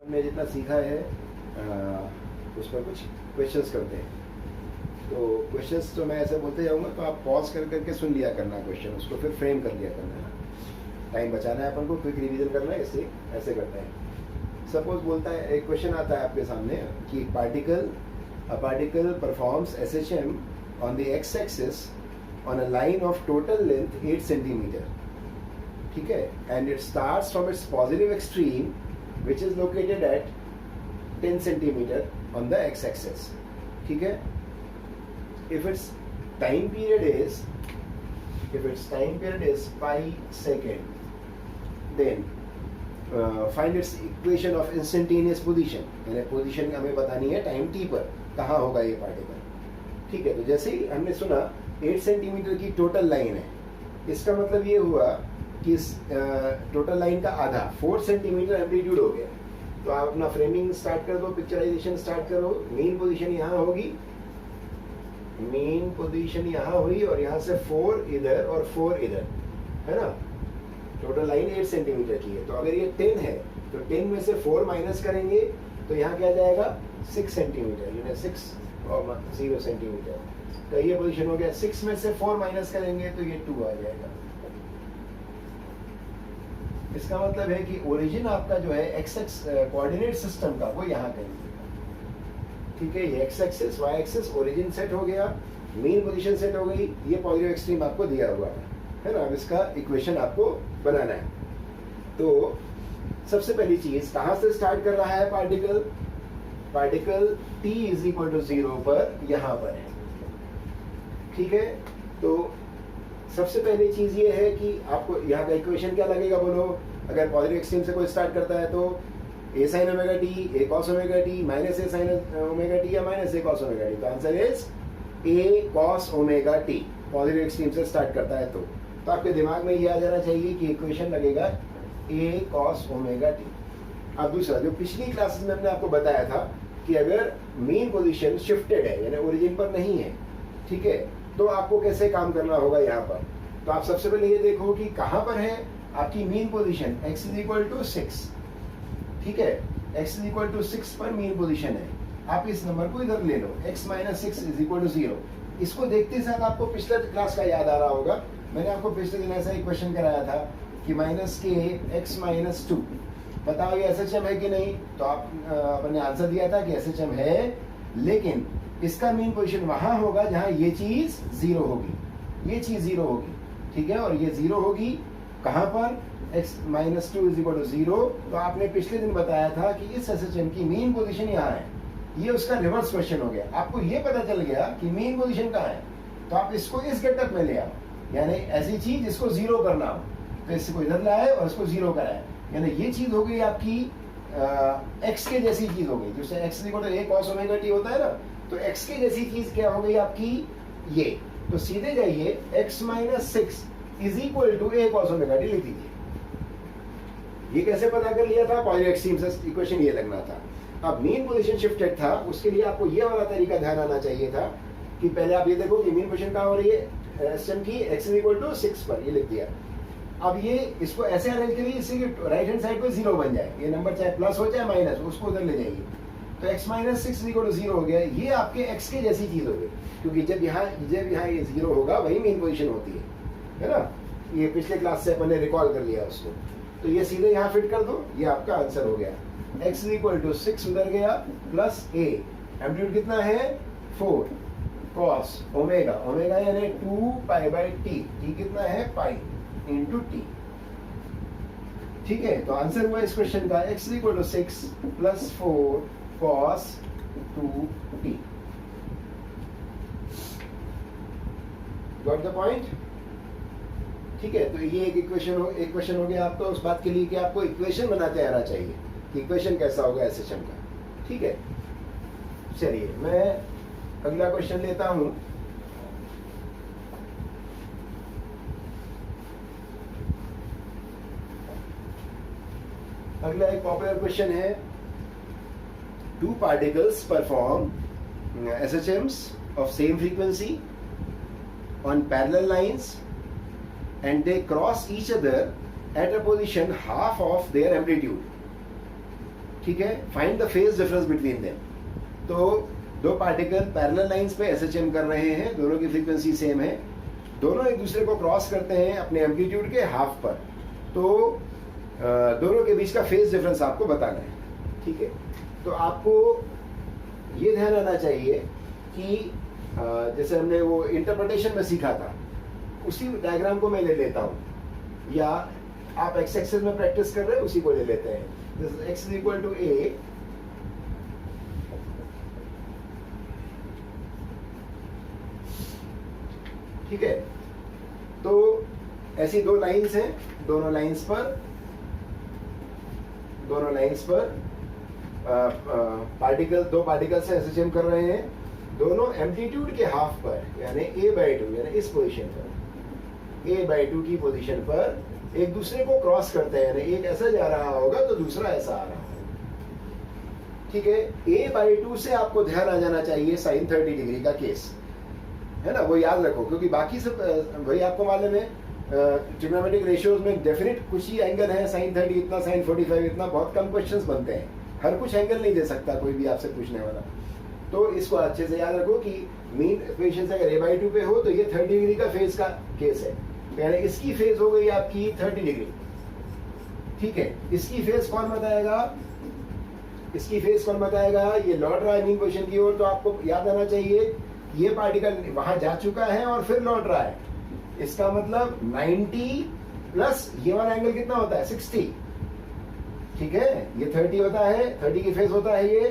मैं जितना सीखा है उस पर कुछ क्वेश्चंस करते हैं। तो क्वेश्चंस तो मैं ऐसे बोलते जाऊंगा, तो आप पॉज कर करके सुन लिया करना क्वेश्चन, उसको फिर फ्रेम कर लिया करना है। टाइम बचाना है अपन को, क्विक रिवीजन करना है, इसलिए ऐसे करते हैं। सपोज बोलता है, एक क्वेश्चन आता है आपके सामने कि a particle performs SHM on the x axis on a line of total length 8 centimetre, ठीक है, and it starts from its positive extreme which is located at 10 centimeter on the x-axis, ठीक है। if its time period is pi second, then find its equation of instantaneous position, यानी position हमें बतानी है time t पर कहाँ होगा ये पार्टिकल, ठीक है। तो जैसे ही हमने सुना 8 सेंटीमीटर की टोटल लाइन है, इसका मतलब ये हुआ कि इस टोटल लाइन का आधा 4 सेंटीमीटर एम्पलीट्यूड हो गया। तो आप अपना फ्रेमिंग स्टार्ट कर दो, पिक्चराइजेशन स्टार्ट करो। मेन पोजीशन यहाँ होगी, मेन पोजीशन यहाँ हुई, और यहाँ से 4 इधर और 4 इधर, है ना। टोटल लाइन 8 सेंटीमीटर की है, तो अगर ये 10 है तो 10 में से 4 माइनस करेंगे तो यहाँ क्या जाएगा 6 सेंटीमीटर, यानी 6 सेंटीमीटर। तो ये पोजीशन हो गया। 6 में से 4 माइनस करेंगे तो ये 2 आ जाएगा। इसका मतलब है कि ओरिजिन आपका जो है एक्स कोऑर्डिनेट सिस्टम का, वो यहाँ कहीं, ठीक है। ये x axis, y axis, origin set हो गया, मेन पोजीशन सेट हो गई, ये पॉजिटिव एक्सट्रीम आपको दिया हुआ है ना। अब इसका इक्वेशन आपको बनाना है। तो सबसे पहली चीज, कहाँ से स्टार्ट कर रहा है particle t is equal to 0 पर यहाँ पर है, ठीक है। तो सबसे पहली चीज ये है कि आपको यहाँ का इक्वेशन क्या लगेगा, बोलो। अगर पॉजिटिव एक्सट्रीम से कोई स्टार्ट करता है तो a sin omega t, a cos omega t, minus a sin omega t या minus a cos omega t। तो answer is a cos omega t। Positive extreme से स्टार्ट करता है तो आपके दिमाग में ये आ जाना चाहिए कि इक्वेशन लगेगा a cos ओमेगा t। अब दूसरा, जो पिछली क्लासेस में हमने आपको बताया था कि अगर मेन पोजीशन शिफ्टेड है, यानी ओरिजिन पर नहीं है, ठीक है, तो आपको कैसे काम करना होगा यहाँ पर। तो आप सबसे पहले ये देखो कि कहाँ पर है आपकी mean position. x is equal to 6, ठीक है, x इज इक्वल टू 6 पर मेन पोजीशन है। आप इस नंबर को इधर ले लो, x minus 6 is equal to 0। इसको देखते साथ आपको पिछले क्लास का याद आ रहा होगा, मैंने आपको पिछले दिन ऐसा एक क्वेश्चन कराया था कि माइनस के x माइनस 2, बताओ ये SHM है कि नहीं। तो आपने आंसर दिया था कि SHM है, लेकिन इसका मेन पोजीशन वहां होगा जहां ये चीज 0 होगी, ये चीज 0 होगी, ठीक है। और ये 0 होगी कहां पर, x minus 2 is equal to 0। तो आपने पिछले दिन बताया था कि इस SHM की मेन पोजीशन यहाँ है, ये उसका रिवर्स क्वेश्चन हो गया। आपको ये पता चल गया कि मेन पोजीशन कहाँ है, तो आप इसको इस गेटअप में ले आओ, यानी ऐसी चीज जिसको 0 करना हो, तो इसको इधर लाए और इसको 0 कराए, यानी ये चीज हो गई आपकी x के जैसी चीज हो गई। जैसे x is equal to a cos omega t होता है ना, तो x के जैसी चीज क्या हो गई आपकी ये। तो सीधे जाइए, x minus 6 is equal to a cos omega t लिख दीजिए। ये कैसे पता कर लिया था, पॉजिटिव एक्सट्रीम से इक्वेशन ये लगना था। अब मेन पोजीशन शिफ्टेड था, उसके लिए आपको ये वाला तरीका ध्यान आना चाहिए था कि पहले आप ये देखो कि मेन पोजीशन कहाँ हो रही है, SHM की x इज इक्वल टू 6 पर, ये लिख दिया। अब ये इसको ऐसे अरेंज करिए इससे राइट हैंड साइड पे 0 बन जाए, ये नंबर चाहे प्लस हो चाहे माइनस, उसको उधर ले जाइए। तो x माइनस 6 इक्वल टू 0 हो गया। ये आपके x के जैसी चीज हो गई, क्योंकि जब यहाँ ये 0 होगा वही मेन पोजीशन होती है ना। ये पिछले क्लास से अपने रिकॉल कर लिया उसको। तो ये सीधे यहाँ फिट कर दो, ये आपका आंसर हो गया। x इक्वल टू 6 उधर गया, प्लस a, एम्पलीट्यूड कितना है 4 cos ओमेगा, ओमेगा यानी 2 पाई बाई t, t कितना है पाई इंटू t, ठीक है। तो आंसर हुआ इस क्वेश्चन का x equal to 6 plus 4 cos 2t। Got the point, ठीक है। तो ये एक क्वेश्चन हो गया आपका उस बात के लिए कि आपको इक्वेशन बनाते आना चाहिए कि इक्वेशन कैसा होगा SHM का, ठीक है। चलिए मैं अगला क्वेश्चन लेता हूं। अगला एक पॉपुलर क्वेश्चन है, two particles perform SHMs of same frequency on parallel lines and they cross each other at a position half of their amplitude. ठीक है, find the phase difference between them. तो दो particle parallel lines पे SHM कर रहे हैं, दोनों की फ्रीक्वेंसी सेम है, दोनों एक दूसरे को क्रॉस करते हैं अपने एम्पलीट्यूड के हाफ पर, तो दोनों के बीच का फेज डिफरेंस आपको बताना है। ठीक है, तो आपको ये ध्यान रखना चाहिए कि जैसे हमने वो इंटरप्रिटेशन में सीखा था, उसी डायग्राम को मैं ले लेता हूँ, या आप एक्स एक्सिस में प्रैक्टिस कर रहे हैं उसी को ले लेते हैं। This x is equal to a, ठीक है, तो ऐसी दो लाइंस हैं, दोनों लाइंस पर पार्टिकल, दो पार्टिकल से एसोसिएशन कर रहे हैं, दोनों एम्पलीट्यूड के हाफ पर, यानी a/2, यानी इस पोजीशन पर, a/2 की पोजीशन पर एक दूसरे को क्रॉस करते हैं, यानी एक ऐसा जा रहा होगा तो दूसरा ऐसा आ रहा होगा। ठीक है, a/2 से आपको ध्यान आ जाना चाहिए sin 30 डिग्री का केस, है ना, वो याद रखो, क्योंकि बाकी सब वही आपको मालूम है, ट्रिग्नोमेट्रिक रेशियोज में डेफिनेट कुछ ही एंगल है, sin 30 इतना, sin 45 इतना, बहुत कम क्वेश्चंस बनते हैं, हर कुछ एंगल नहीं दे सकता कोई भी आपसे पूछने वाला। तो इसको अच्छे से याद रखो कि मीन पोजीशन से अगर a/2 पे हो तो ये 30 डिग्री का फेज का केस है, यानी इसकी फेज हो गई आपकी 30 डिग्री। ठीक है, इसकी फेज कौन बताएगा, इसकी फेज कौन बताएगा, ये लौट रहा है मीन पोजीशन की ओर, तो आपको याद आना चाहिए ये पार्टिकल वहां जा चुका है और फिर लौट रहा है, इसका मतलब 90 प्लस ये वाला एंगल कितना होता है, 60। ठीक है, ये 30 होता है, 30 की फेज होता है ये,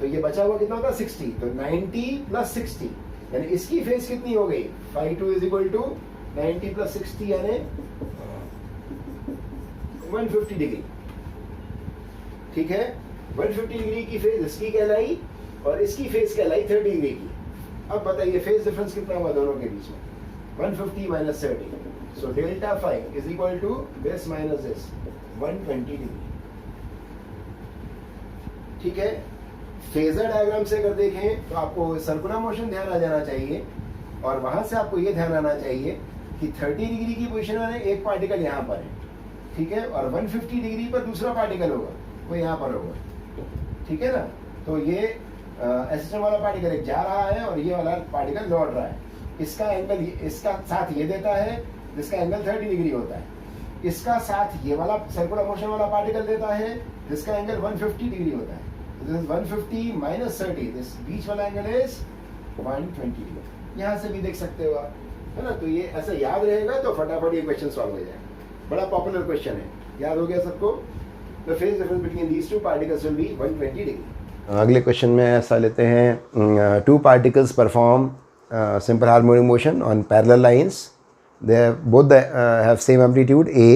तो ये बचा हुआ कितना होता है, 60, तो 90 प्लस 60, यानी इसकी फेज कितनी हो गई, φ2 इज इक्वल टू 90 प्लस 60, यानी 150 डिग्री। ठीक है, 150 डिग्री की फेज इसकी कहलाई और इसकी फेज कहलाई 30 डिग्री की। अब बताइए फेज डिफरेंस कितना हुआ दोनों के बीच में, 150 minus 30, so delta phi is equal to this minus this, 120 degree. ठीक है, फेजर डायग्राम से अगर देखें तो आपको सर्कुलर मोशन ध्यान आ जाना चाहिए, और वहां से आपको ये ध्यान आना चाहिए कि 30 डिग्री की पोजीशन में एक पार्टिकल यहाँ पर है, ठीक है, और 150 डिग्री पर दूसरा पार्टिकल होगा, वो यहाँ पर होगा। ठीक है ना, तो ये एसिस्टेंट वाला पार्टिकल एक जा रहा है और ये वाला पार्टिकल लौट रहा है, इसका एंगल इसका साथ ये देता है जिसका एंगल 30 डिग्री होता है, इसका साथ ये वाला सर्कुलर मोशन वाला पार्टिकल देता है जिसका एंगल 150 डिग्री होता है। This is 150 minus 30, this बीच वाला एंगल is 120 डिग्री। यहाँ से भी देख सकते हो आप, है ना, तो ये ऐसा याद रहेगा तो फटाफट ये क्वेश्चन सॉल्व हो जाएगा। बड़ा पॉपुलर क्वेश्चन है, याद हो गया सबको। The phase difference between these two particles will be 120 degree. अगले क्वेश्चन में ऐसा लेते हैं, two particles perform simple harmonic motion on parallel lines. They both have same amplitude a.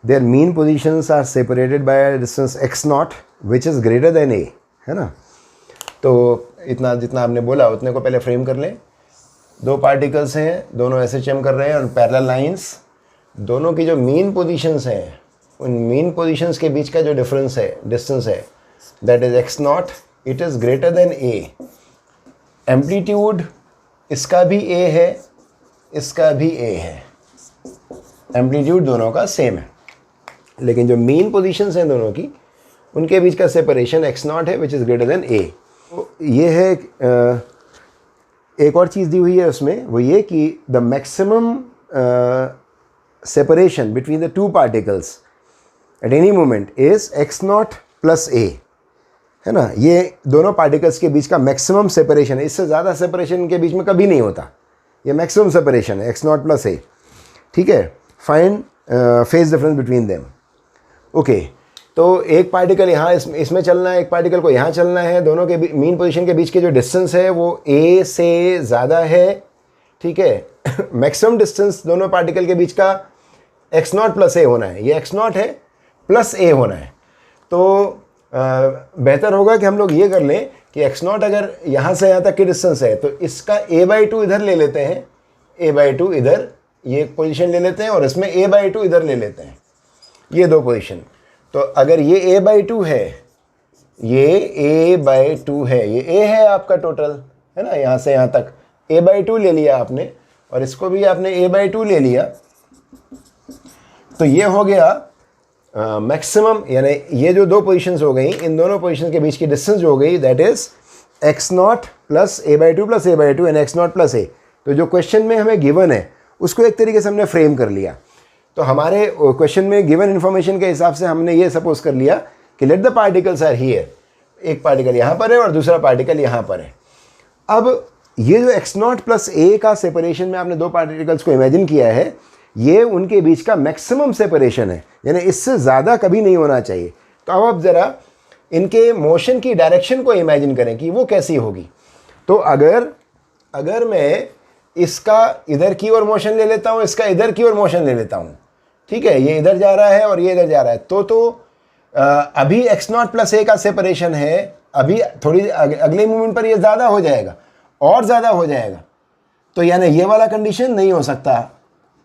Their mean positions are separated by a distance x naught which is greater than a, है ना। तो इतना जितना आपने बोला उतने को पहले फ्रेम कर लें। दो पार्टिकल्स हैं, दोनों एसएचएम कर रहे हैं और पैरेलल लाइंस, दोनों की जो मीन पोजीशंस हैं, उन मीन पोजीशंस के बीच का जो डिफरेंस है, डिस्टेंस है, that is x not, it is greater than a। Amplitude इसका भी a है, इसका भी a है, एम्पलीट्यूड दोनों का सेम है, लेकिन जो मीन पोजीशंस हैं दोनों की, उनके बीच का सेपरेशन x नॉट है which is greater than a। तो ये है एक और चीज़ दी हुई है उसमें, वो ये कि the maximum separation between the two particles at any moment is x not plus a, है ना। ये दोनों पार्टिकल्स के बीच का मैक्सिमम सेपरेशन है, इससे ज़्यादा सेपरेशन इनके बीच में कभी नहीं होता, ये मैक्सिमम सेपरेशन है x नॉट प्लस a। ठीक है, find phase difference between them. Okay, तो एक पार्टिकल यहाँ इसमें चलना है, एक पार्टिकल को यहाँ चलना है, दोनों के मीन पोजीशन के बीच के जो डिस्टेंस है वो a से ज़्यादा है। ठीक है, मैक्सिमम डिस्टेंस दोनों पार्टिकल के बीच का x नॉट प्लस a होना है, ये x नॉट है प्लस a होना है। तो बेहतर होगा कि हम लोग ये कर लें कि x नॉट अगर यहाँ से यहाँ तक की डिस्टेंस है तो इसका a/2 इधर ले लेते हैं, a/2 इधर ये पोजीशन ले लेते हैं और इसमें a/2 इधर ले लेते हैं, ये दो पोजीशन। तो अगर ये a/2 है, ये a/2 है, ये a है आपका टोटल, है ना, यहाँ से यहाँ तक a/2 ले लिया आपने और इसको भी आपने a/2 ले लिया, तो ये हो गया मैक्सिमम, यानी ये जो दो पोजीशंस हो गई, इन दोनों पोजीशंस के बीच की डिस्टेंस जो हो गई that is x0 plus a/2 plus a/2 and x0 plus a। तो जो क्वेश्चन में हमें गिवन है उसको एक तरीके से हमने फ्रेम कर लिया। तो हमारे क्वेश्चन में गिवन इन्फॉर्मेशन के हिसाब से हमने ये सपोज कर लिया कि let the particles are here, एक पार्टिकल यहाँ पर है और दूसरा पार्टिकल यहाँ पर है। अब ये जो x0 प्लस a का सेपरेशन में आपने दो पार्टिकल्स को इमेजिन किया है, ये उनके बीच का मैक्सिमम सेपरेशन है, यानी इससे ज़्यादा कभी नहीं होना चाहिए। तो अब आप ज़रा इनके मोशन की डायरेक्शन को इमेजिन करें कि वो कैसी होगी। तो अगर मैं इसका इधर की ओर मोशन ले लेता हूँ, इसका इधर की ओर मोशन ले लेता हूँ, ठीक है, ये इधर जा रहा है और ये इधर जा रहा है, तो अभी x0 प्लस a का सेपरेशन है, अभी थोड़ी अगले मूवमेंट पर ये ज़्यादा हो जाएगा और ज़्यादा हो जाएगा। तो यानी ये वाला कंडीशन नहीं हो सकता,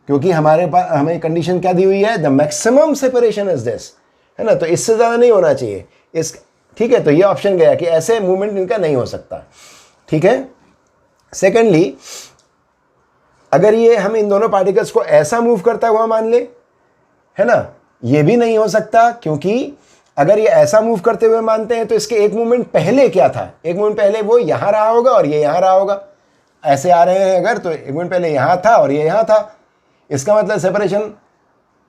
क्योंकि हमारे पास हमें कंडीशन क्या दी हुई है, the maximum separation is this, है ना। तो इससे ज़्यादा नहीं होना चाहिए इस, ठीक है। तो ये ऑप्शन गया कि ऐसे मूवमेंट इनका नहीं हो सकता, ठीक है। सेकेंडली, अगर ये हम इन दोनों पार्टिकल्स को ऐसा मूव करता हुआ मान ले, है ना, ये भी नहीं हो सकता, क्योंकि अगर ये ऐसा मूव करते हुए मानते हैं तो इसके एक मूवमेंट पहले क्या था, एक मूवमेंट पहले वो यहाँ रहा होगा और ये यहाँ रहा होगा। ऐसे आ रहे हैं अगर, तो एक मूवमेंट पहले यहाँ था और ये यहाँ था, इसका मतलब सेपरेशन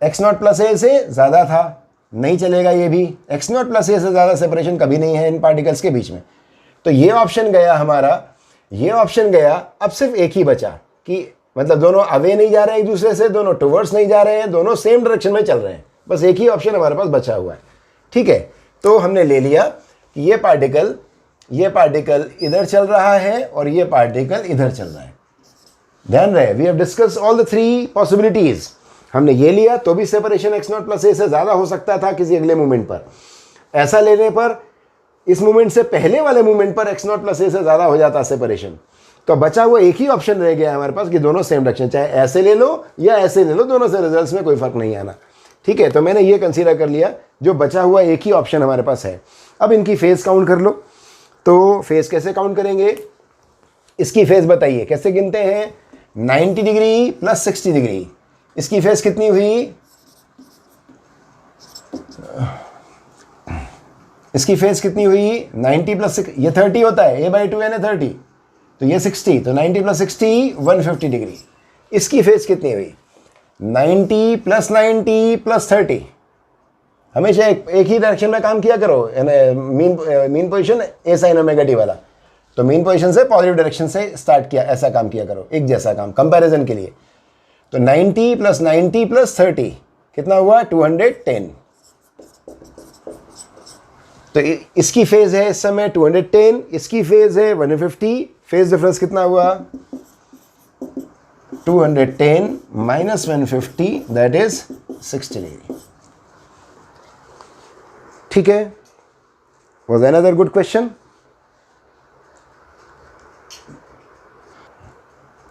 x0 प्लस a से ज़्यादा था, नहीं चलेगा ये भी। x0 प्लस a से ज़्यादा सेपरेशन कभी नहीं है इन पार्टिकल्स के बीच में। तो ये ऑप्शन गया हमारा, ये ऑप्शन गया। अब सिर्फ एक ही बचा कि मतलब दोनों अवे नहीं जा रहे हैं एक दूसरे से, दोनों टुवर्ड्स नहीं जा रहे हैं, दोनों सेम डायरेक्शन में चल रहे हैं, बस एक ही ऑप्शन हमारे पास बचा हुआ है, ठीक है। तो हमने ले लिया कि ये पार्टिकल इधर चल रहा है और ये पार्टिकल इधर चल रहा है। ध्यान रहे, we have discuss all the three possibilities. हमने ये लिया तो भी सेपरेशन x0 प्लस a से ज़्यादा हो सकता था किसी अगले मूवमेंट पर, ऐसा लेने पर इस मूवमेंट से पहले वाले मूवमेंट पर x0 प्लस a से ज़्यादा हो जाता सेपरेशन। तो बचा हुआ एक ही ऑप्शन रह गया हमारे पास कि दोनों सेम डायरेक्शन, चाहे ऐसे ले लो या ऐसे ले लो, दोनों से रिजल्ट्स में कोई फर्क नहीं आना, ठीक है। तो मैंने ये कंसीडर कर लिया, जो बचा हुआ एक ही ऑप्शन हमारे पास है। अब इनकी फेज काउंट कर लो। तो फेज कैसे काउंट करेंगे, इसकी फेज बताइए कैसे गिनते हैं। 90 डिग्री प्लस 60 डिग्री, इसकी फेज कितनी हुई, इसकी फेज कितनी हुई 90 प्लस, ये 30 होता है, a/2 यानी 30, तो ये 60, तो 90 प्लस 60 150 डिग्री। इसकी फेज कितनी हुई 90 प्लस 90 प्लस 30। हमेशा एक ही डायरेक्शन में काम किया करो, mean position a sin omega t वाला। तो मीन पोजीशन से पॉजिटिव डायरेक्शन से स्टार्ट किया, ऐसा काम किया करो, एक जैसा काम कंपैरिजन के लिए। तो 90 प्लस 90 प्लस 30 कितना हुआ 210। तो इसकी फेज है इस समय 210, इसकी फेज है 150। फेज डिफरेंस कितना हुआ 210 माइनस 150 दैट इज 60 डिग्री, ठीक है। Was another good question.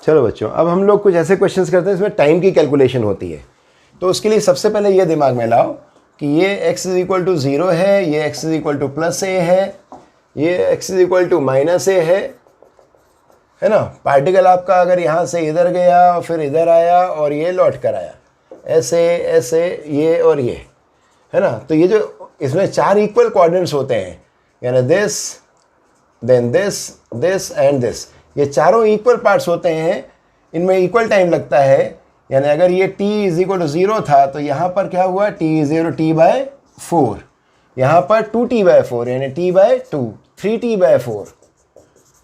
चलो बच्चों, अब हम लोग कुछ ऐसे क्वेश्चंस करते हैं इसमें टाइम की कैलकुलेशन होती है। तो उसके लिए सबसे पहले ये दिमाग में लाओ कि ये x इज इक्वल टू 0 है, ये x is equal to plus a है, ये x is equal to minus a है ना। पार्टिकल आपका अगर यहाँ से इधर गया फिर इधर आया और ये लौट कर आया, ऐसे ऐसे ये और ये, है ना। तो ये जो इसमें 4 इक्वल कोऑर्डिनेट्स होते हैं, यानी this then this this and this, ये चारों इक्वल पार्ट्स होते हैं, इनमें इक्वल टाइम लगता है। यानी अगर ये t इज इक्वल टू 0 था तो यहाँ पर क्या हुआ t is equal to t/4, यहाँ पर 2t/4 यानी t/2, 3t/4,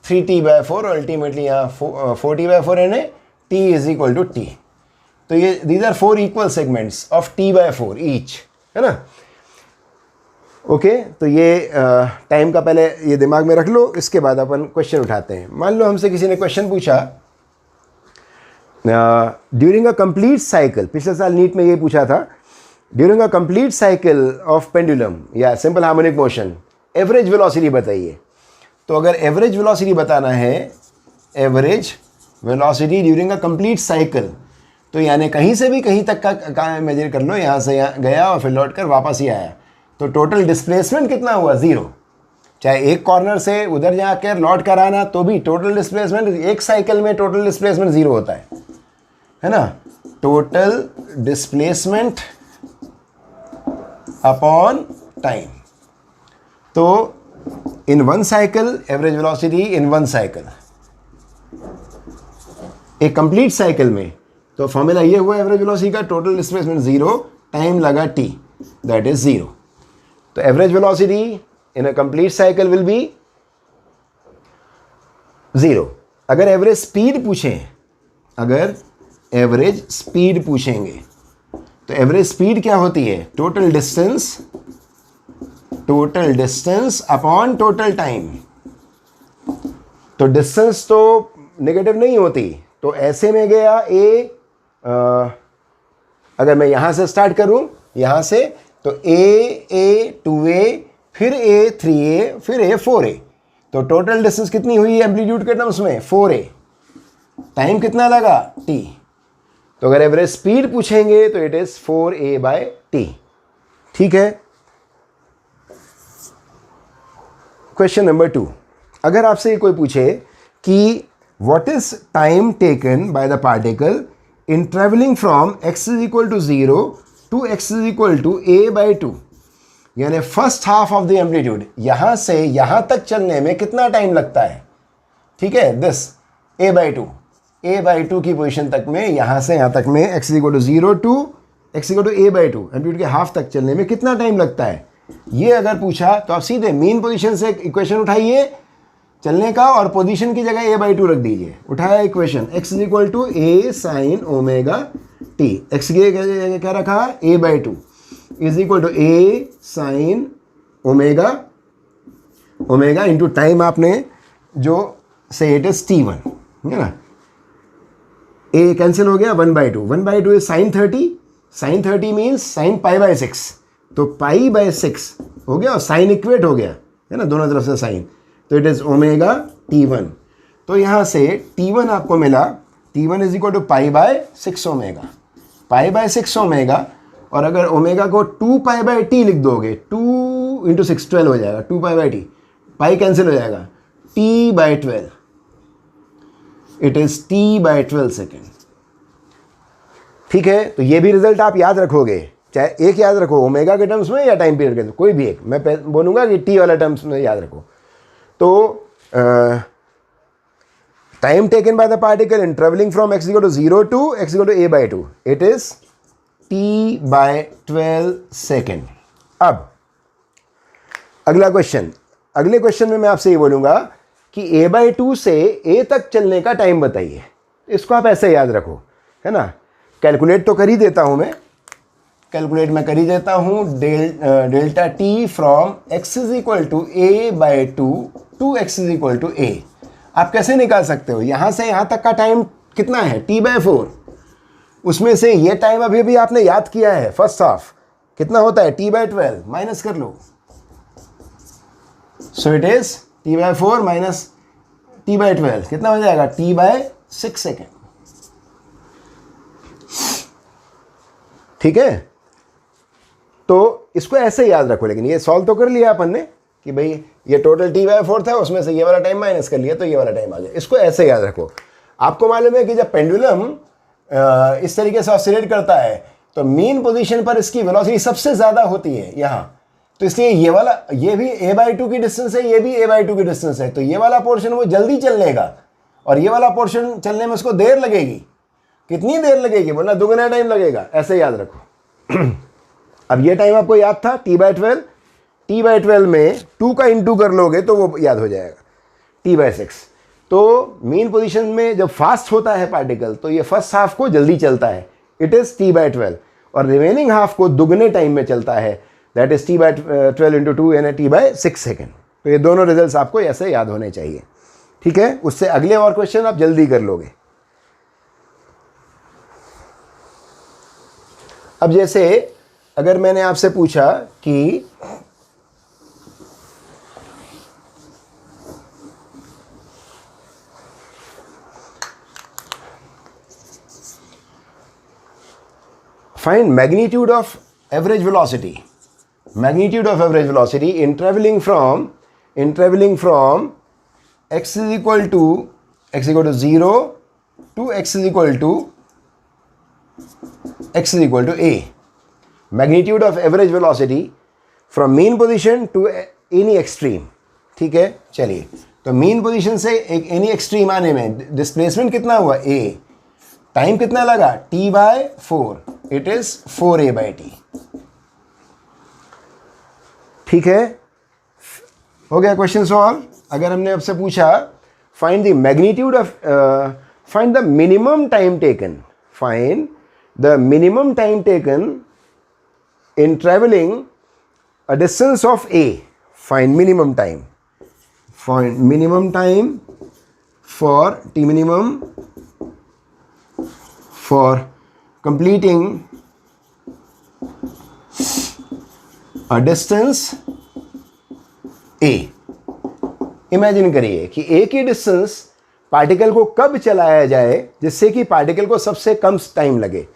3t/4 और अल्टीमेटली यहाँ 4t/4 यानी t is equal to t। तो ये these are 4 equal segments of t/4 each, है ना। ओके, तो ये टाइम का पहले ये दिमाग में रख लो, इसके बाद अपन क्वेश्चन उठाते हैं। मान लो हमसे किसी ने क्वेश्चन पूछा ड्यूरिंग अ कंप्लीट साइकिल, पिछले साल नीट में ये पूछा था, during a complete cycle of pendulum या simple harmonic motion average velocity बताइए। तो अगर एवरेज वेलोसिटी बताना है, average velocity during a complete cycle, तो यानी कहीं से भी कहीं तक का मेजर कर लो, यहाँ से यहाँ गया और फिर लौट कर वापस ही आया, तो टोटल डिस्प्लेसमेंट कितना हुआ 0। चाहे एक कॉर्नर से उधर जाकर लौट कर आना तो भी टोटल डिस्प्लेसमेंट, एक साइकिल में टोटल डिस्प्लेसमेंट 0 होता है ना। Total displacement upon time. तो in one cycle average velocity in one cycle, एक कंप्लीट साइकिल में, तो फॉर्मूला ये हुआ एवरेज वेलोसिटी का, टोटल डिस्प्लेसमेंट 0, टाइम लगा t, दैट इज 0। तो average velocity in a complete cycle will be 0। अगर एवरेज स्पीड पूछें, अगर एवरेज स्पीड पूछेंगे तो एवरेज स्पीड क्या होती है? Total distance upon total time. तो डिस्टेंस तो नेगेटिव नहीं होती, तो ऐसे में गया अगर मैं यहां से स्टार्ट करूं, यहां से, तो a 2a, फिर a 3a, फिर a 4a, तो टोटल डिस्टेंस कितनी हुई एम्पलीट्यूड के टर्म्स में? 4a। टाइम कितना लगा? t। तो अगर एवरेज स्पीड पूछेंगे तो इट इज 4a/t। ठीक है। क्वेश्चन नंबर 2, अगर आपसे कोई पूछे कि what is time taken by the particle in travelling from x is equal to 0 to x is equal to a/2, यानी first half of the amplitude, यहां से यहां तक चलने में कितना टाइम लगता है? ठीक है, दिस a/2 की पोजीशन तक में, यहां से यहां तक में x is equal to 0 to x equal to a/2, amplitude के हाफ तक चलने में कितना टाइम लगता है? ये अगर पूछा तो आप सीधे मीन पोजीशन से इक्वेशन उठाइए चलने का, और पोजीशन की जगह a/2 रख दीजिए। उठाया equation, x is equal to a sin omega t, x के क्या रखा? a/2 is equal to a sin omega into time, आपने जो से इट इज t1, है ना। a कैंसिल हो गया, 1/2, 1/2 इज sin 30 मीन्स sin π/6, तो π/6 हो गया और साइन इक्वेट हो गया, है ना, दोनों तरफ से साइन, तो इट इज ओमेगा t1। तो यहाँ से t1 आपको मिला, t1 is equal to π/6 omega, π/6 omega, और अगर ओमेगा को 2π/t लिख दोगे, 2 × 6 12 हो जाएगा, 2π/t, पाई कैंसिल हो जाएगा, t/12, it is t/12 second. ठीक है, तो ये भी रिजल्ट आप याद रखोगे, चाहे एक याद रखो ओमेगा के टर्म्स में या टाइम पीरियड के, कोई भी एक, मैं बोलूँगा कि टी वाला टर्म्स में याद रखो। तो time taken by the particle in travelling from x equal to 0 to x equal to a/2, it is t/12 second. अब अगला क्वेश्चन, अगले क्वेश्चन में मैं आपसे ये बोलूँगा कि a/2 से a तक चलने का टाइम बताइए। इसको आप ऐसे याद रखो, है ना। कैलकुलेट तो कर ही देता हूँ मैं, कैलकुलेट मैं कर ही देता हूँ, delta t from x is equal to a/2 to x is equal to a। आप कैसे निकाल सकते हो? यहाँ से यहाँ तक का टाइम कितना है? t/4, उसमें से ये टाइम अभी अभी आपने याद किया है, फर्स्ट हाफ कितना होता है? t/12, माइनस कर लो, so it is t/4 minus t/12 कितना हो जाएगा? t/6 second. ठीक है, तो इसको ऐसे याद रखो। लेकिन ये सॉल्व तो कर लिया अपन ने कि भाई ये टोटल t/4 था, उसमें से ये वाला टाइम माइनस कर लिया तो ये वाला टाइम आ गया। इसको ऐसे याद रखो। आपको मालूम है कि जब पेंडुलम इस तरीके से ऑसिलेट करता है तो मीन पोजीशन पर इसकी वेलोसिटी सबसे ज़्यादा होती है यहाँ, तो इसलिए ये वाला, ये भी a/2 की डिस्टेंस है, ये भी a/2 की डिस्टेंस है, तो ये वाला पोर्शन वो जल्दी चल लेगा और ये वाला पोर्शन चलने में उसको देर लगेगी। कितनी देर लगेगी? बोलना दुगना टाइम लगेगा, ऐसे याद रखो। अब ये टाइम आपको याद था t/12, t/12 में 2 का इंटू कर लोगे तो वो याद हो जाएगा t/6। तो मीन पोजीशन में जब फास्ट होता है पार्टिकल तो ये फर्स्ट हाफ को जल्दी चलता है, इट इज़ t/12, और रिमेनिंग हाफ को दुगने टाइम में चलता है, दैट इज t/12 इंटू 2 यानी t/6 सेकेंड। तो ये दोनों रिजल्ट्स आपको ऐसे याद होने चाहिए। ठीक है, उससे अगले और क्वेश्चन आप जल्दी कर लोगे। अब जैसे अगर मैंने आपसे पूछा कि find magnitude of average velocity in traveling from x is equal to 0 to x is equal to a। magnitude of average velocity from mean position to any extreme, ठीक है। चलिए, तो मीन पोजीशन से एक एनी एक्सट्रीम आने में displacement कितना हुआ a, टाइम कितना लगा t/4, इट इज 4a/t, ठीक है। हो गया क्वेश्चन सॉल्व। अगर हमने आपसे पूछा find the magnitude of, find the minimum time taken, find the minimum time taken in travelling a distance of a, find minimum time, find minimum time for t minimum for completing a distance a। Imagine करिए कि a की distance particle को कब चलाया जाए जिससे कि particle को सबसे कम टाइम लगे।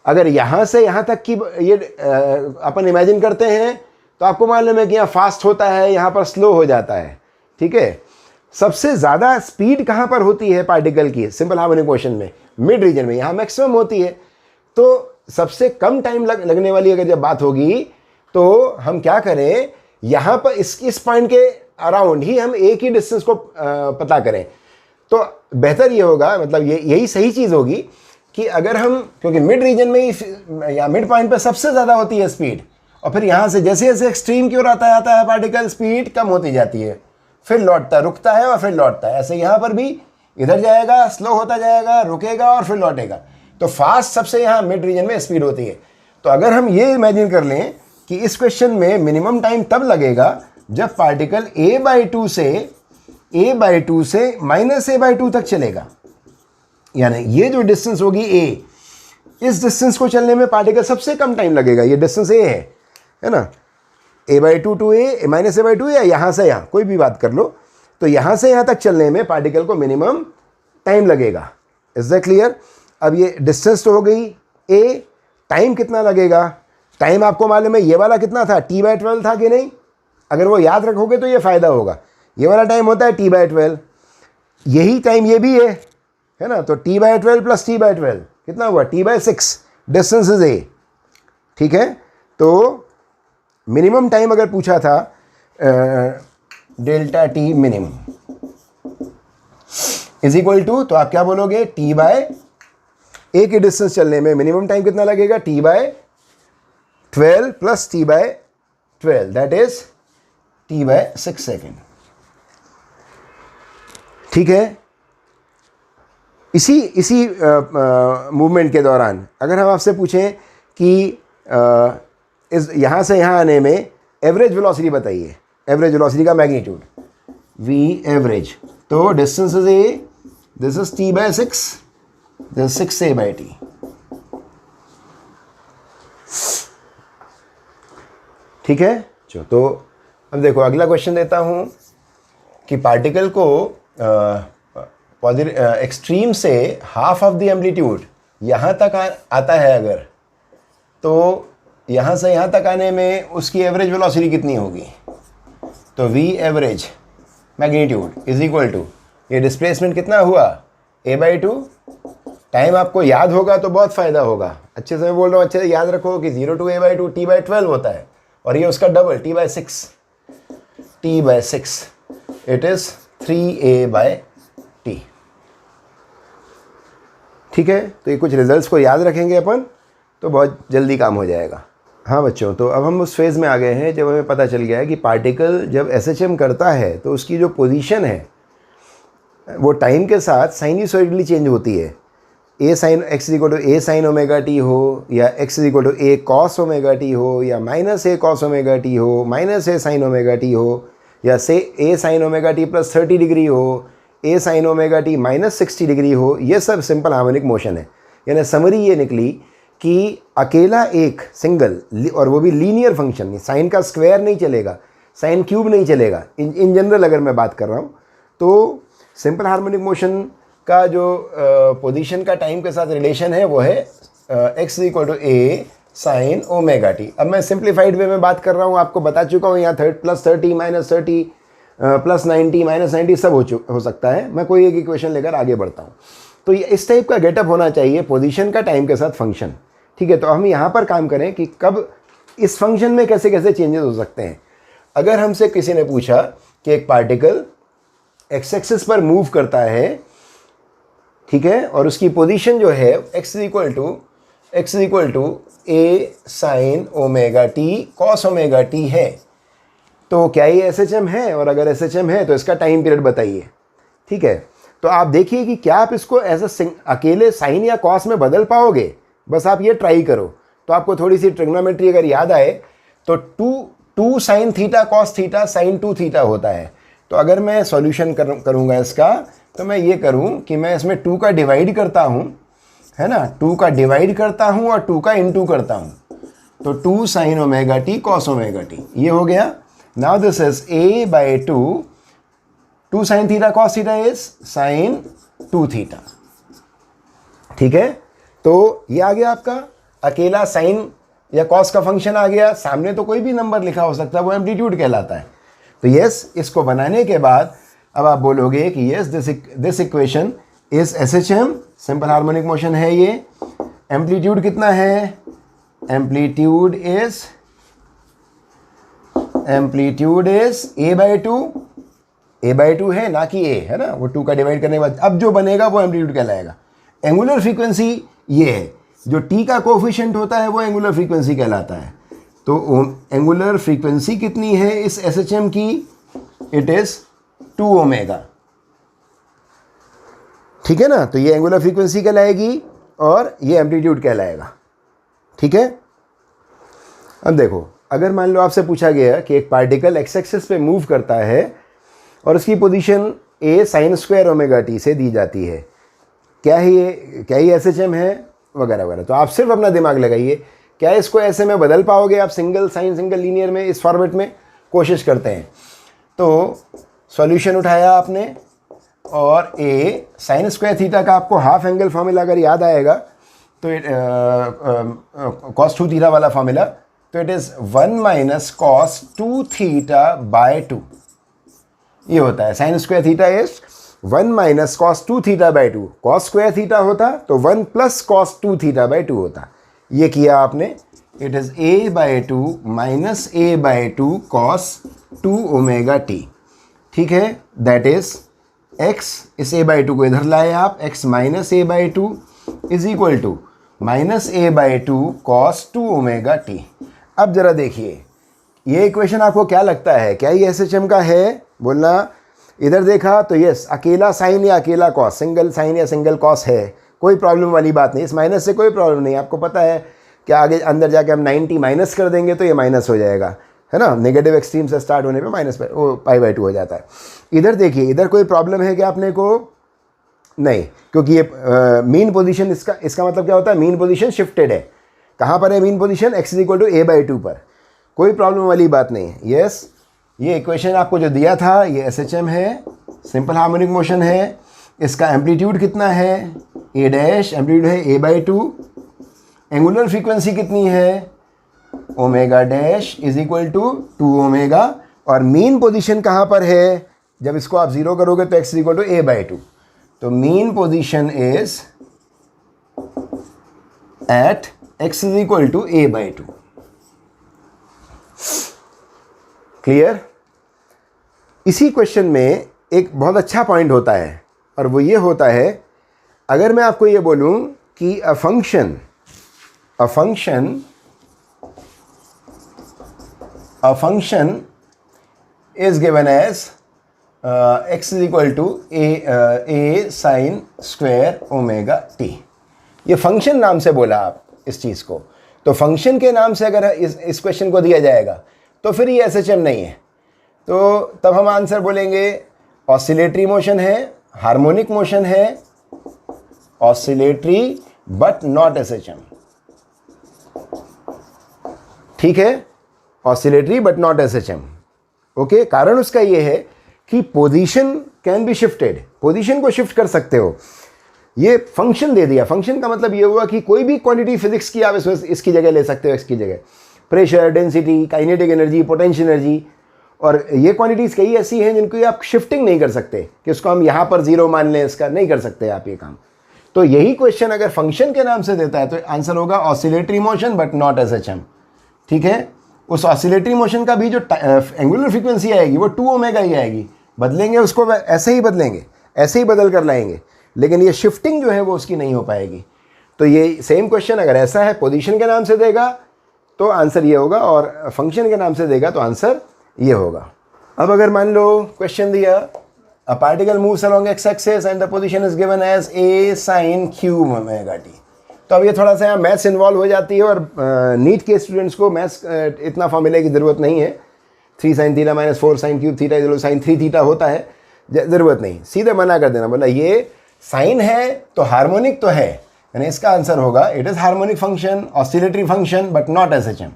अगर यहां से यहां तक की ये अपन इमेजिन करते हैं तो आपको मालूम है कि यहाँ फास्ट होता है, यहाँ पर स्लो हो जाता है, ठीक है। सबसे ज़्यादा स्पीड कहाँ पर होती है पार्टिकल की, सिंपल हार्मोनिक मोशन में, मिड रीजन में, यहाँ मैक्सिमम होती है। तो सबसे कम टाइम लगने वाली अगर जब बात होगी तो हम क्या करें, यहाँ पर इस पॉइंट के अराउंड ही हम एक ही डिस्टेंस को पता करें तो बेहतर ये होगा, मतलब यही सही चीज़ होगी कि अगर हम, क्योंकि मिड रीजन में ही या मिड पॉइंट पर सबसे ज़्यादा होती है स्पीड, और फिर यहाँ से जैसे जैसे एक्सट्रीम की ओर आता है पार्टिकल, स्पीड कम होती जाती है, फिर लौटता, रुकता है और फिर लौटता है। ऐसे यहाँ पर भी इधर जाएगा, स्लो होता जाएगा, रुकेगा और फिर लौटेगा। तो फास्ट सबसे यहाँ मिड रीजन में स्पीड होती है। तो अगर हम ये इमेजिन कर लें कि इस क्वेश्चन में मिनिमम टाइम तब लगेगा जब पार्टिकल a/2 से -a/2 तक चलेगा, यानी ये जो डिस्टेंस होगी a, इस डिस्टेंस को चलने में पार्टिकल सबसे कम टाइम लगेगा। ये डिस्टेंस a है ना, a/2 टू a, -a/2 या यहाँ से यहाँ, कोई भी बात कर लो, तो यहाँ से यहाँ तक चलने में पार्टिकल को मिनिमम टाइम लगेगा। Is that clear? अब ये डिस्टेंस तो हो गई a, टाइम कितना लगेगा, टाइम आपको मालूम है ये वाला कितना था, t/12 था कि नहीं? अगर वो याद रखोगे तो ये फ़ायदा होगा। ये वाला टाइम होता है t/12, यही टाइम ये भी है ना, तो t/12 प्लस t/12 कितना हुआ, t/6, डिस्टेंस इज a, ठीक है। तो मिनिमम टाइम अगर पूछा था delta t minimum is equal to, तो आप क्या बोलोगे, t/a की डिस्टेंस चलने में मिनिमम टाइम कितना लगेगा, t/12 plus t/12, that is t/6 second, ठीक है। इसी मूवमेंट के दौरान अगर हम आपसे पूछें कि इस यहाँ से यहाँ आने में एवरेज वेलोसिटी बताइए, एवरेज वेलोसिटी का मैग्नीट्यूड v एवरेज, तो distance is a, this is t/6, this 6a/t, ठीक है। तो अब देखो अगला क्वेश्चन देता हूँ कि पार्टिकल को एक्सट्रीम से हाफ ऑफ द एम्पलीट्यूड यहाँ तक आता है अगर, तो यहाँ से यहाँ तक आने में उसकी एवरेज वेलोसिटी कितनी होगी, तो v average magnitude is equal to, ये डिस्प्लेसमेंट कितना हुआ, a/2, टाइम आपको याद होगा तो बहुत फ़ायदा होगा। अच्छे से मैं बोल रहा हूँ, अच्छे से याद रखो कि 0 to a/2 t/12 होता है, और ये उसका double t/6, it is 3a/t, ठीक है। तो ये कुछ रिजल्ट्स को याद रखेंगे अपन तो बहुत जल्दी काम हो जाएगा। हाँ बच्चों, तो अब हम उस फेज़ में आ गए हैं जब हमें पता चल गया है कि पार्टिकल जब SHM करता है तो उसकी जो पोजीशन है वो टाइम के साथ साइनसॉइडली चेंज होती है। a sin x equal to a sin omega t हो, या x equal to a cos omega t हो, या -a cos ओमेगा टी हो, -a sin ओमेगा टी हो, या से a sin omega t plus 30 degree हो, a sin omega t -60 degree हो, ये सब सिंपल हार्मोनिक मोशन है। यानी समरी ये निकली कि अकेला एक सिंगल, और वो भी लीनियर फंक्शन, साइन का स्क्वायर नहीं चलेगा, साइन क्यूब नहीं चलेगा, इन जनरल अगर मैं बात कर रहा हूँ, तो सिंपल हार्मोनिक मोशन का जो पोजीशन का टाइम के साथ रिलेशन है वो है x equal to a sine omega t. अब मैं सिंप्लीफाइड वे में बात कर रहा हूँ, आपको बता चुका हूँ यहाँ +30 -30 +90 -90 सब हो सकता है। मैं कोई एक इक्वेशन लेकर आगे बढ़ता हूँ। तो ये इस टाइप का गेटअप होना चाहिए पोजीशन का टाइम के साथ फंक्शन, ठीक है। तो हम यहाँ पर काम करें कि कब इस फंक्शन में कैसे कैसे चेंजेस हो सकते हैं। अगर हमसे किसी ने पूछा कि एक पार्टिकल एक्स एक्सिस पर मूव करता है, ठीक है, और उसकी पोजीशन जो है x is equal to a sine omega t cos omega t है, तो क्या ये SHM है, और अगर SHM है तो इसका टाइम पीरियड बताइए। ठीक है, तो आप देखिए कि क्या आप इसको एज अकेले साइन या कॉस में बदल पाओगे। बस आप ये ट्राई करो, तो आपको थोड़ी सी ट्रिग्नोमेट्री अगर याद आए तो two sine theta cos theta sine 2 theta होता है। तो अगर मैं सॉल्यूशन करूँगा इसका, तो मैं ये करूँ कि मैं इसमें 2 का डिवाइड करता हूँ, है ना, 2 का डिवाइड करता हूँ और 2 का इंटू करता हूँ, तो 2 sign omega t cos omega t ये हो गया। Now this is a by 2 sign theta cos theta is sine 2 theta. ठीक है, तो ये आ गया आपका अकेला साइन या कॉस का फंक्शन आ गया। सामने तो कोई भी नंबर लिखा हो सकता है, वो एम्पलीट्यूड कहलाता है। तो यस, इसको बनाने के बाद अब आप बोलोगे कि yes this equation is SHM, simple harmonic motion है ये। एम्पलीट्यूड कितना है, एम्पलीट्यूड इज a बाई 2 है, ना कि a, है ना, वो 2 का डिवाइड करने के बाद अब जो बनेगा वो एम्पलीट्यूड कहलाएगा। एंगुलर फ्रीक्वेंसी ये है, जो t का कोफिशिएंट होता है वो एंगुलर फ्रीक्वेंसी कहलाता है। तो एंगुलर फ्रीक्वेंसी कितनी है इस SHM की, इट इज 2 ओमेगा। ठीक है ना, तो ये एंगुलर फ्रीक्वेंसी कहलाएगी और ये एम्पलीट्यूड कहलाएगा। ठीक है, अब देखो, अगर मान लो आपसे पूछा गया कि एक पार्टिकल एक्स एक्सिस पे मूव करता है और उसकी position a sine square omega T से दी जाती है, क्या ये SHM है वगैरह वगैरह, तो आप सिर्फ अपना दिमाग लगाइए। क्या इसको ऐसे में बदल पाओगे आप, सिंगल साइन सिंगल लीनियर में, इस फॉर्मेट में? कोशिश करते हैं। तो सॉल्यूशन उठाया आपने और a साइन स्क्वायर थीटा का आपको हाफ एंगल फॉर्मूला अगर याद आएगा तो कॉस 2 थीटा वाला फॉर्मूला, तो it is 1 minus cos 2 theta by 2 ये होता है। Sine square theta is 1 minus cos 2 theta by 2। Cos square theta होता तो 1 प्लस कॉस 2 थीटा बाय 2 होता। ये किया आपने, it is a by 2 minus a by 2 cos 2 omega t. ठीक है, दैट इज x, इस a बाय 2 को इधर लाए आप, x minus a by 2 is equal to minus a by 2 cos 2 omega t. अब जरा देखिए, ये इक्वेशन आपको क्या लगता है, क्या ये SHM का है? बोलना। इधर देखा तो यस, अकेला साइन या अकेला कॉस, सिंगल साइन या सिंगल कॉस है, कोई प्रॉब्लम वाली बात नहीं, इस माइनस से कोई प्रॉब्लम नहीं। आपको पता है कि आगे अंदर जाके हम 90 माइनस कर देंगे तो ये माइनस हो जाएगा, है ना, नेगेटिव एक्सट्रीम से स्टार्ट होने पे माइनस पाई बाई 2 हो जाता है। इधर देखिए, इधर कोई प्रॉब्लम है क्या अपने को? नहीं, क्योंकि ये मीन पोजीशन, इसका मतलब क्या होता है, मीन पोजीशन शिफ्टेड है। कहाँ पर है mean position? x is equal to a by 2 पर, कोई प्रॉब्लम वाली बात नहीं है। यस, ये इक्वेशन आपको जो दिया था ये SHM है, सिंपल हार्मोनिक मोशन है। इसका एम्पलीट्यूड कितना है, a डैश, एम्पलीट्यूड है a बाई 2। एंगुलर फ्रीक्वेंसी कितनी है, omega dash is equal to 2 omega. और मीन पोजीशन कहाँ पर है, जब इसको आप 0 करोगे तो x is equal to a by 2। तो mean position is at x is equal to a by 2। Clear? इसी क्वेश्चन में एक बहुत अच्छा पॉइंट होता है, और वो ये होता है, अगर मैं आपको ये बोलूं कि a function is given as x is equal to a sine square omega t. ये फंक्शन नाम से बोला आप इस चीज़ को, तो फंक्शन के नाम से अगर इस क्वेश्चन को दिया जाएगा तो फिर ये SHM नहीं है। तो तब हम आंसर बोलेंगे ऑसिलेटरी मोशन है, हार्मोनिक मोशन है, ऑसिलेटरी बट नॉट SHM। ठीक है, oscillatory but not SHM। Okay, कारण उसका ये है कि position can be shifted, position को शिफ्ट कर सकते हो। ये फंक्शन दे दिया, फंक्शन का मतलब ये हुआ कि कोई भी क्वांटिटी फिजिक्स की आप इसकी जगह ले सकते हो, इसकी जगह pressure, density, kinetic energy, potential energy. और ये क्वांटिटीज़ कई ऐसी हैं जिनको आप शिफ्टिंग नहीं कर सकते कि उसको हम यहाँ पर 0 मान लें, इसका नहीं कर सकते आप ये काम। तो यही क्वेश्चन अगर फंक्शन के नाम से देता है तो आंसर होगा oscillatory motion but not SHM। ठीक है, उस ऑसिलेटरी मोशन का भी जो एंगुलर फ्रीक्वेंसी आएगी वो 2 ओमेगा ही आएगी। बदलेंगे उसको ऐसे ही बदलेंगे, ऐसे ही बदल कर लाएंगे, लेकिन ये शिफ्टिंग जो है वो उसकी नहीं हो पाएगी। तो ये सेम क्वेश्चन अगर ऐसा है, पोजीशन के नाम से देगा तो आंसर ये होगा, और फंक्शन के नाम से देगा तो आंसर ये होगा। अब अगर मान लो क्वेश्चन दिया, a particle moves along x axis and the position is given as a sin q omega t, तो अब ये थोड़ा सा यहाँ मैथ्स इन्वॉल्व हो जाती है, और नीट के स्टूडेंट्स को मैथ्स इतना फॉर्मूले की ज़रूरत नहीं है। 3 sin theta minus 4 sin cube theta is sin 3 theta होता है, ज़रूरत नहीं, सीधे मना कर देना, बोला ये साइन है तो हार्मोनिक तो है, यानी इसका आंसर होगा it is harmonic function, oscillatory function but not SHM,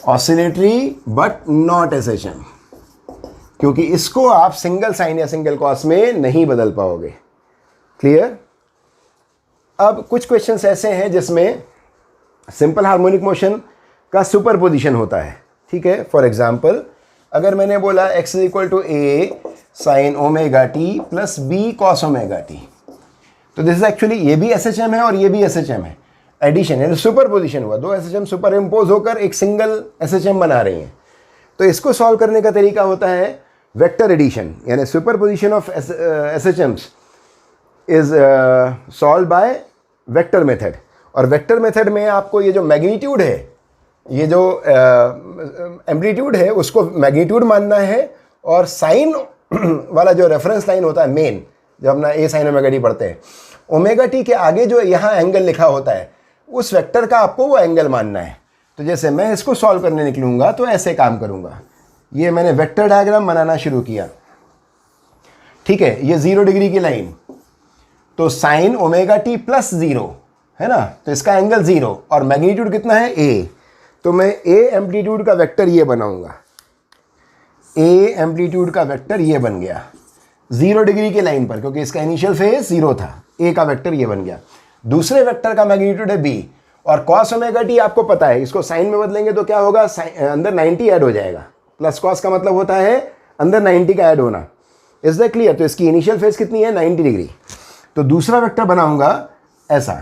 oscillatory but not SHM, क्योंकि इसको आप सिंगल साइन या सिंगल कॉस में नहीं बदल पाओगे। क्लियर? अब कुछ क्वेश्चंस ऐसे हैं जिसमें सिंपल हार्मोनिक मोशन का सुपरपोजिशन होता है, ठीक है। फॉर एग्जांपल अगर मैंने बोला x is to a sine omega t plus b cos omega t, तो दिस इज एक्चुअली ये भी SHM है और ये भी SHM है, एडिशन यानी सुपरपोजिशन हुआ, दो SHM सुपर इम्पोज होकर एक सिंगल SHM बना रही हैं। तो इसको सॉल्व करने का तरीका होता है वेक्टर एडिशन, यानी superposition of SHMs is solve by vector method. और वेक्टर मेथड में आपको ये जो मैग्नीट्यूड है, ये जो एम्पलीट्यूड है, उसको मैग्नीट्यूड मानना है, और साइन वाला जो रेफरेंस लाइन होता है मेन, जब अपना a साइन ओमेगा टी पढ़ते हैं, ओमेगा टी के आगे जो यहाँ एंगल लिखा होता है उस वेक्टर का आपको वो एंगल मानना है। तो जैसे मैं इसको सॉल्व करने निकलूँगा तो ऐसे काम करूँगा, ये मैंने वेक्टर डायग्राम बनाना शुरू किया, ठीक है, ये 0 डिग्री की लाइन, तो साइन ओमेगा टी प्लस 0 है ना, तो इसका एंगल 0 और मैग्नीट्यूड कितना है a, तो मैं a एम्पलीट्यूड का वेक्टर ये बनाऊंगा, a एम्पलीट्यूड का वेक्टर ये बन गया 0 डिग्री की लाइन पर, क्योंकि इसका इनिशियल फेज 0 था, a का वेक्टर ये बन गया। दूसरे वेक्टर का मैग्नीट्यूड है b, और कॉस ओमेगा टी आपको पता है, इसको साइन में बदलेंगे तो क्या होगा, अंदर 90 ऐड हो जाएगा, प्लस कॉस का मतलब होता है अंदर 90 का ऐड होना। Is that clear? तो इसकी इनिशियल फेज कितनी है, 90 डिग्री। तो दूसरा वेक्टर बनाऊंगा ऐसा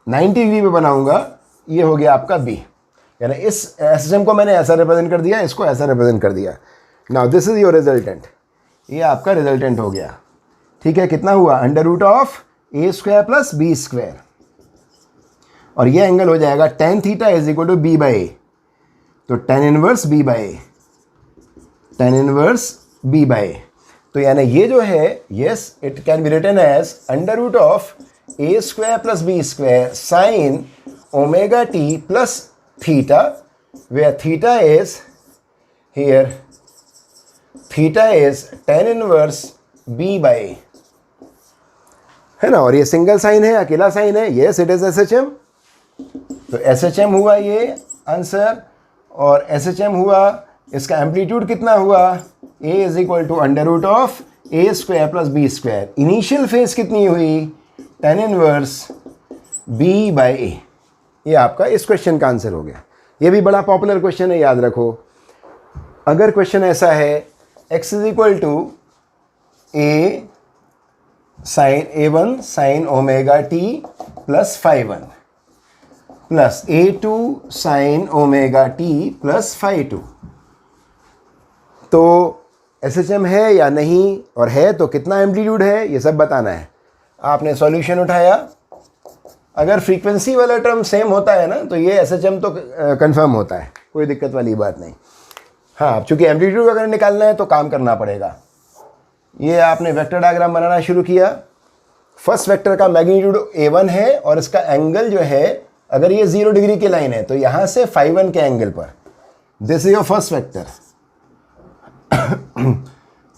90 डिग्री पे बनाऊंगा, ये हो गया आपका b, यानी इस SHM को मैंने ऐसा रिप्रेजेंट कर दिया, इसको ऐसा रिप्रेजेंट कर दिया। Now this is your resultant, ये आपका रिजल्टेंट हो गया, ठीक है। कितना हुआ, under root of a square plus b square, और ये एंगल हो जाएगा tan theta is equal to b by a, तो tan inverse b by a, tan inverse b by a, तो यानी ये जो है, yes it can be written as under root of a square plus b square sign omega t plus theta, where theta is here, theta is tan inverse b by a, है ना। और ये single sign है, अकेला sign है, yes it is SHM, तो SHM हुआ ये आंसर, और SHM हुआ, इसका एम्पलीट्यूड कितना हुआ, a is equal to under root of a square plus b square, initial phase कितनी हुई, tan inverse b by a, ये आपका इस क्वेश्चन का आंसर हो गया। ये भी बड़ा पॉपुलर क्वेश्चन है, याद रखो। अगर क्वेश्चन ऐसा है x is equal to a a1 sine omega t plus phi 1 plus a2 sine omega t plus phi 2, तो SHM है या नहीं, और है तो कितना एम्पलीट्यूड है, ये सब बताना है। आपने सॉल्यूशन उठाया, अगर फ्रीक्वेंसी वाला टर्म सेम होता है ना, तो ये SHM तो कंफर्म होता है, कोई दिक्कत वाली बात नहीं। हाँ, चूंकि एम्पलीट्यूड अगर निकालना है तो काम करना पड़ेगा। ये आपने वेक्टर डायग्राम बनाना शुरू किया, फर्स्ट वेक्टर का मैग्नीट्यूड a1 है, और इसका एंगल जो है, अगर ये 0 डिग्री की लाइन है तो यहाँ से phi 1 के एंगल पर, this is your first vector,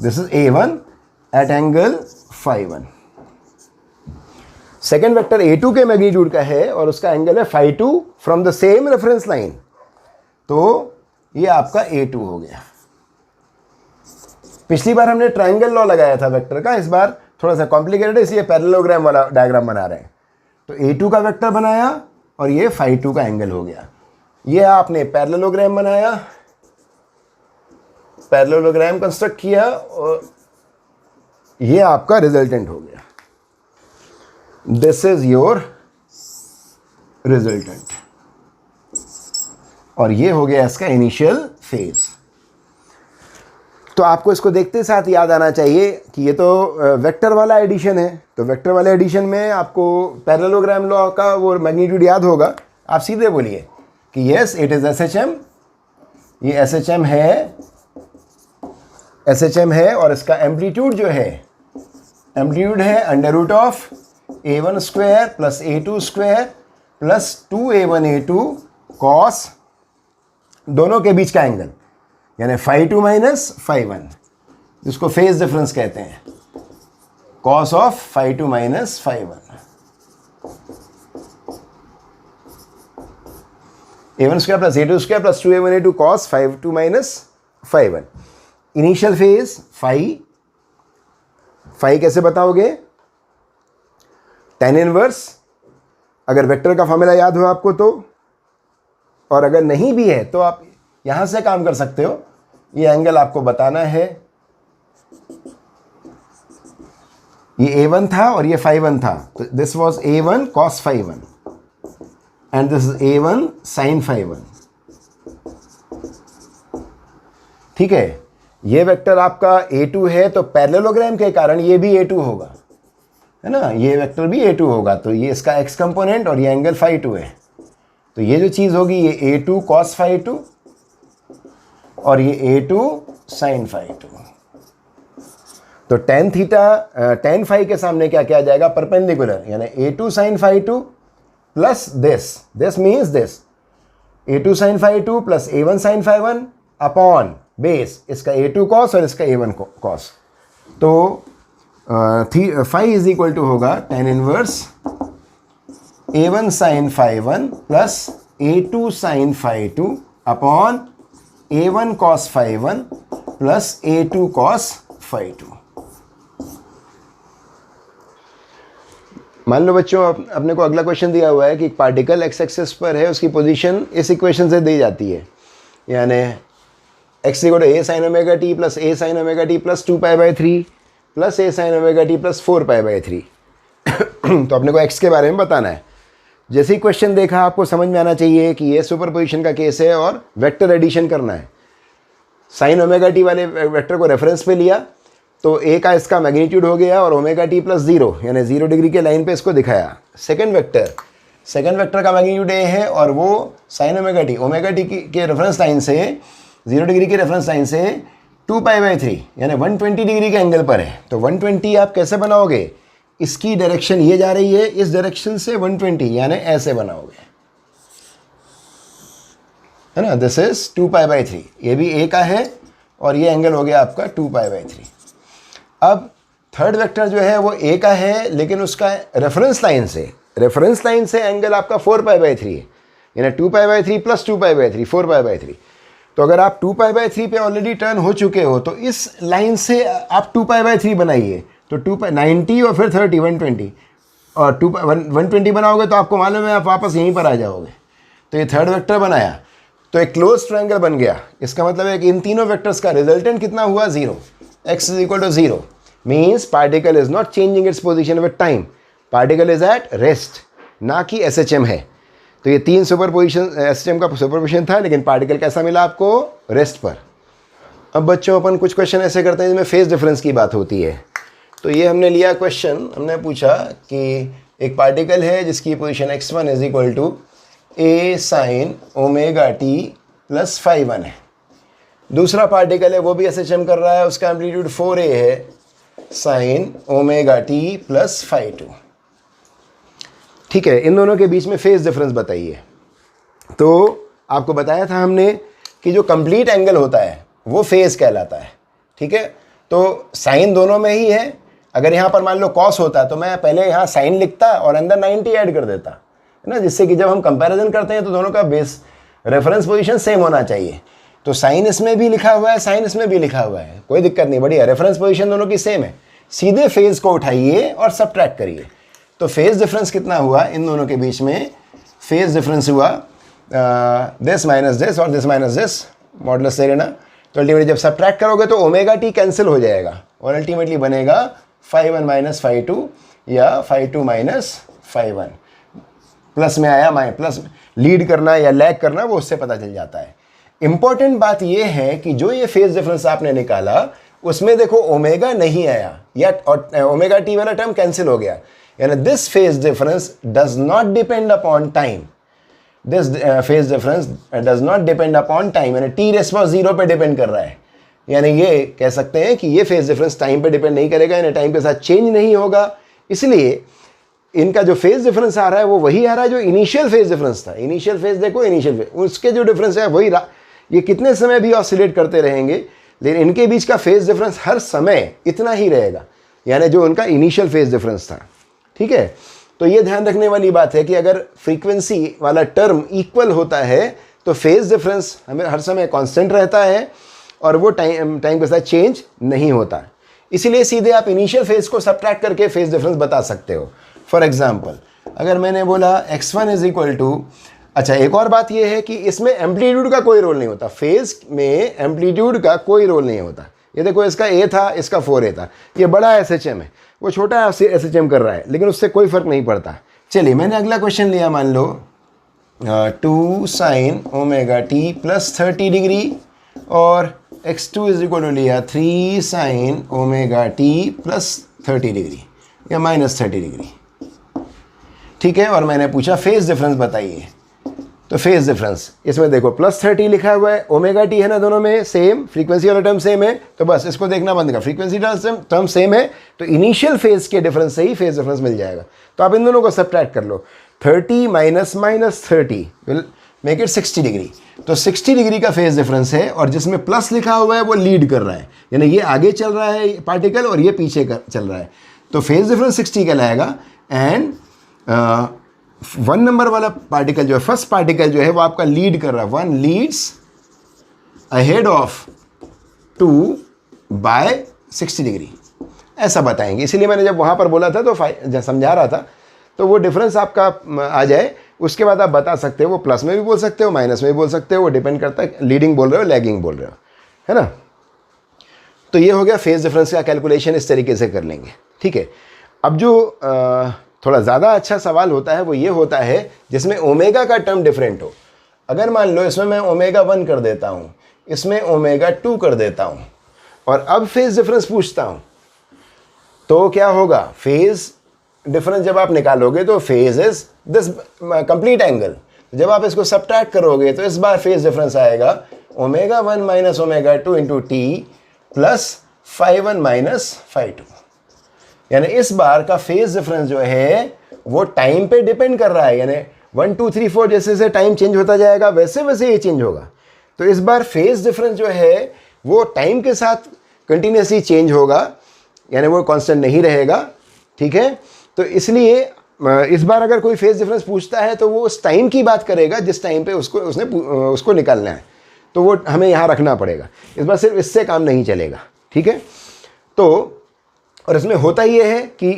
this is a1 at angle phi 1। Second vector a2 के मैग्नीट्यूड का है, और उसका एंगल है phi 2 from the same reference line, तो ये आपका a2 हो गया। पिछली बार हमने ट्रायंगल लॉ लगाया था वेक्टर का, इस बार थोड़ा सा कॉम्प्लिकेटेड है, इसलिए पैरेललोग्राम वाला डायग्राम बना रहे हैं। तो a2 का वेक्टर बनाया, और ये phi 2 का एंगल हो गया। ये आपने पैरेललोग्राम बनाया, पैरेललोग्राम कंस्ट्रक्ट किया, और ये आपका रिजल्टेंट हो गया। This is your resultant. और ये हो गया इसका इनिशियल फेज। तो आपको इसको देखते साथ याद आना चाहिए कि ये तो वेक्टर वाला एडिशन है, तो वेक्टर वाले एडिशन में आपको पैरेललोग्राम लॉ का वो मैग्नीट्यूड याद होगा। आप सीधे बोलिए कि यस इट इज़ SHM, ये SHM है और इसका एम्पलीट्यूड जो है, एम्पलीट्यूड है under root of A1 square plus A2 square plus 2A1A2 cos दोनों के बीच का एंगल, यानी φ2 माइनस φ1, जिसको फेज डिफरेंस कहते हैं, cos of φ2 minus φ1। A1 square plus A2 square plus 2A1A2 cos φ2 minus φ1। Initial phase phi कैसे बताओगे? tan इनवर्स, अगर वेक्टर का फॉर्मूला याद हो आपको तो, और अगर नहीं भी है तो आप यहां से काम कर सकते हो। ये एंगल आपको बताना है, ये A1 था और ये φ1 था, तो this was A1 cos φ1 and this is A1 sin φ1। ठीक है, ये वेक्टर आपका A2 है, तो पैरेललोग्राम के कारण ये भी A2 होगा, है ना, ये वेक्टर भी A2 होगा, तो ये इसका x कंपोनेंट और ये एंगल φ2 है। तो ये जो चीज़ होगी ये A2 cos φ2 और ये A2 sin φ2। तो tan थीटा tan फाई के सामने क्या किया जाएगा? परपेंडिकुलर, यानी A2 sin φ2 plus this means this A2 sin φ2 plus A1 sin φ1 upon base इसका A2 cos और इसका A1 cos। तो फाई इज इक्वल टू होगा tan inverse A1 sin φ1 plus A2 sin φ2 upon A1 cos φ1 plus A2 cos φ2। मान लो बच्चों अपने को अगला क्वेश्चन दिया हुआ है कि एक पार्टिकल x एक्सिस पर है, उसकी पोजीशन इस इक्वेशन से दी जाती है, यानी x equal to a sin omega t plus a sin omega t plus 2π/3 plus a sin omega t plus 4π/3। तो अपने को x के बारे में बताना है। जैसे ही क्वेश्चन देखा आपको समझ में आना चाहिए कि ये सुपरपोजिशन का केस है और वेक्टर एडिशन करना है। साइन ओमेगा टी वाले वेक्टर को रेफरेंस पे लिया तो a का इसका मैग्नीट्यूड हो गया और ओमेगा टी प्लस 0 यानी 0 डिग्री के लाइन पे इसको दिखाया। सेकंड वेक्टर का मैग्नीट्यूड a है और वो साइन ओमेगा टी के रेफरेंस लाइन से 0 डिग्री के रेफरेंस लाइन से 2π/3 यानी 120 डिग्री के एंगल पर है। तो 120 आप कैसे बनाओगे? इसकी डायरेक्शन ये जा रही है, इस डायरेक्शन से 120 यानी ऐसे बनाओगे, है ना। दिस इज 2π/3, ये भी a का है और ये एंगल हो गया आपका 2π/3। अब थर्ड वेक्टर जो है वो a का है, लेकिन उसका रेफरेंस लाइन से एंगल आपका 4π/3 है, यानी 2π/3 प्लस 2π/3 4π/3। तो अगर आप 2π/3 पे ऑलरेडी टर्न हो चुके हो तो इस लाइन से आप 2π/3 बनाइए, तो 90 और फिर 30 120 और 120 बनाओगे तो आपको मालूम है आप वापस यहीं पर आ जाओगे। तो ये थर्ड वेक्टर बनाया तो एक क्लोज ट्रायंगल बन गया। इसका मतलब है कि इन तीनों वेक्टर्स का रिजल्टेंट कितना हुआ? 0। x is equal to 0 means particle is not changing its position with time, particle is at rest, ना कि SHM है। तो ये तीन सुपरपोजिशन SHM का सुपरपोजिशन था, लेकिन पार्टिकल कैसा मिला आपको? रेस्ट पर। अब बच्चों अपन कुछ क्वेश्चन ऐसे करते हैं जिसमें फेज डिफरेंस की बात होती है। तो ये हमने लिया क्वेश्चन, हमने पूछा कि एक पार्टिकल है जिसकी position x1 is equal to a sin omega t plus φ1 है। दूसरा पार्टिकल है वो भी SHM कर रहा है, उसका एम्पलीट्यूड 4a है sin ओमेगा t प्लस φ2। ठीक है, इन दोनों के बीच में फेज डिफरेंस बताइए। तो आपको बताया था हमने कि जो कंप्लीट एंगल होता है वो फेज कहलाता है। ठीक है, तो साइन दोनों में ही है। अगर यहाँ पर मान लो कॉस होता तो मैं पहले यहाँ साइन लिखता और अंदर 90 ऐड कर देता, है ना, जिससे कि जब हम कंपैरिजन करते हैं तो दोनों का बेस रेफरेंस पोजीशन सेम होना चाहिए। तो साइन इसमें भी लिखा हुआ है, साइन इसमें भी लिखा हुआ है, कोई दिक्कत नहीं, बढ़िया, रेफरेंस पोजीशन दोनों की सेम है। सीधे फेज को उठाइए और सब्ट्रैक्ट करिए। तो फेज डिफरेंस कितना हुआ इन दोनों के बीच में? फेज डिफरेंस हुआ दिस माइनस दिस और दिस माइनस दिस, मॉडुलस से लेना। तो अल्टीमेटली जब सब्ट्रैक्ट करोगे तो ओमेगा टी कैंसिल हो जाएगा और अल्टीमेटली बनेगा φ1 माइनस φ2 या φ2 माइनस φ1। प्लस में आया प्लस, लीड करना या लैग करना वो उससे पता चल जाता है। इंपॉर्टेंट बात ये है कि जो ये फेज डिफरेंस आपने निकाला उसमें देखो ओमेगा नहीं आया या ओमेगा टी वाला टर्म कैंसिल हो गया, यानी this phase difference does not depend upon time, this phase difference does not depend upon time, यानी टी रेस्पॉन्स 0 पे डिपेंड कर रहा है। यानी ये कह सकते हैं कि ये फेज डिफरेंस टाइम पे डिपेंड नहीं करेगा, यानी टाइम के साथ चेंज नहीं होगा। इसलिए इनका जो फेज डिफरेंस आ रहा है वो वही आ रहा है जो इनिशियल फेज डिफरेंस था। इनिशियल फेज देखो, इनिशियल फेज उसके जो डिफरेंस है वही ये कितने समय भी ऑसिलेट करते रहेंगे, लेकिन इनके बीच का फेज डिफरेंस हर समय इतना ही रहेगा, यानी जो उनका इनिशियल फेज डिफरेंस था। ठीक है, तो ये ध्यान रखने वाली बात है कि अगर फ्रीक्वेंसी वाला टर्म इक्वल होता है तो फेज डिफरेंस हमें हर समय कांस्टेंट रहता है और वो टाइम के साथ चेंज नहीं होता। इसीलिए सीधे आप इनिशियल फेज को सब्ट्रैक्ट करके फेज डिफरेंस बता सकते हो। फॉर एग्जाम्पल अगर मैंने बोला x1 इज इक्वल टू, अच्छा एक और बात यह है कि इसमें एम्पलीट्यूड का कोई रोल नहीं होता, फेज में एम्पलीट्यूड का कोई रोल नहीं होता। ये देखो इसका a था, इसका 4a था, ये बड़ा SHM है, वो छोटा SHM कर रहा है, लेकिन उससे कोई फर्क नहीं पड़ता। चलिए मैंने अगला क्वेश्चन लिया, मान लो 2 sin omega t plus 30 degree और x2 इज इक्वल टू लिया 3 sin omega t plus 30 degree या माइनस 30 डिग्री। ठीक है, और मैंने पूछा फेज डिफरेंस बताइए। तो फेज डिफरेंस इसमें देखो प्लस 30 लिखा हुआ है, ओमेगा टी है ना, दोनों में सेम, फ्रीक्वेंसी वाला टर्म सेम है, तो बस इसको देखना बंद कर, फ्रीक्वेंसी टर्म सेम है तो इनिशियल फेज के डिफरेंस से ही फेज डिफरेंस मिल जाएगा। तो आप इन दोनों को सब्ट्रैक्ट कर लो, 30 minus minus 30 will make it 60 degree. तो 60 डिग्री का फेज डिफरेंस है और जिसमें प्लस लिखा हुआ है वो लीड कर रहा है, यानी ये आगे चल रहा है पार्टिकल और ये पीछे चल रहा है, तो फेज डिफरेंस 60 कहलाएगा। एंड 1 नंबर वाला पार्टिकल जो है, फर्स्ट पार्टिकल जो है वो आपका लीड कर रहा है, 1 leads ahead of 2 by 60 degree, ऐसा बताएंगे। इसीलिए मैंने जब वहाँ पर बोला था तो जब समझा रहा था तो वो डिफरेंस आपका आ जाए, उसके बाद आप बता सकते हो, वो प्लस में भी बोल सकते हो, माइनस में भी बोल सकते हो, वो डिपेंड करता है लीडिंग बोल रहे हो लैगिंग बोल रहे हो, है ना। तो ये हो गया फेज डिफरेंस का कैलकुलेशन, इस तरीके से कर लेंगे। ठीक है, अब जो थोड़ा ज़्यादा अच्छा सवाल होता है वो ये होता है जिसमें ओमेगा का टर्म डिफरेंट हो। अगर मान लो इसमें मैं ओमेगा 1 कर देता हूँ, इसमें ओमेगा 2 कर देता हूँ और अब फेज डिफरेंस पूछता हूँ, तो क्या होगा, फेज डिफरेंस जब आप निकालोगे तो phase is this complete angle, जब आप इसको सब्ट्रैक्ट करोगे तो इस बार फेज डिफरेंस आएगा omega 1 minus omega 2 into T plus 5 minus 5 यानी इस बार का फेज डिफरेंस जो है वो टाइम पे डिपेंड कर रहा है, यानी 1 2 3 4 जैसे जैसे टाइम चेंज होता जाएगा वैसे वैसे ये चेंज होगा। तो इस बार फेज डिफरेंस जो है वो टाइम के साथ कंटिन्यूसली चेंज होगा, यानी वो कांस्टेंट नहीं रहेगा। ठीक है, तो इसलिए इस बार अगर कोई फेज डिफरेंस पूछता है तो वो उस टाइम की बात करेगा जिस टाइम पे उसको निकालना है, तो वो हमें यहाँ रखना पड़ेगा। इस बार सिर्फ इससे काम नहीं चलेगा। ठीक है, तो और इसमें होता ये है कि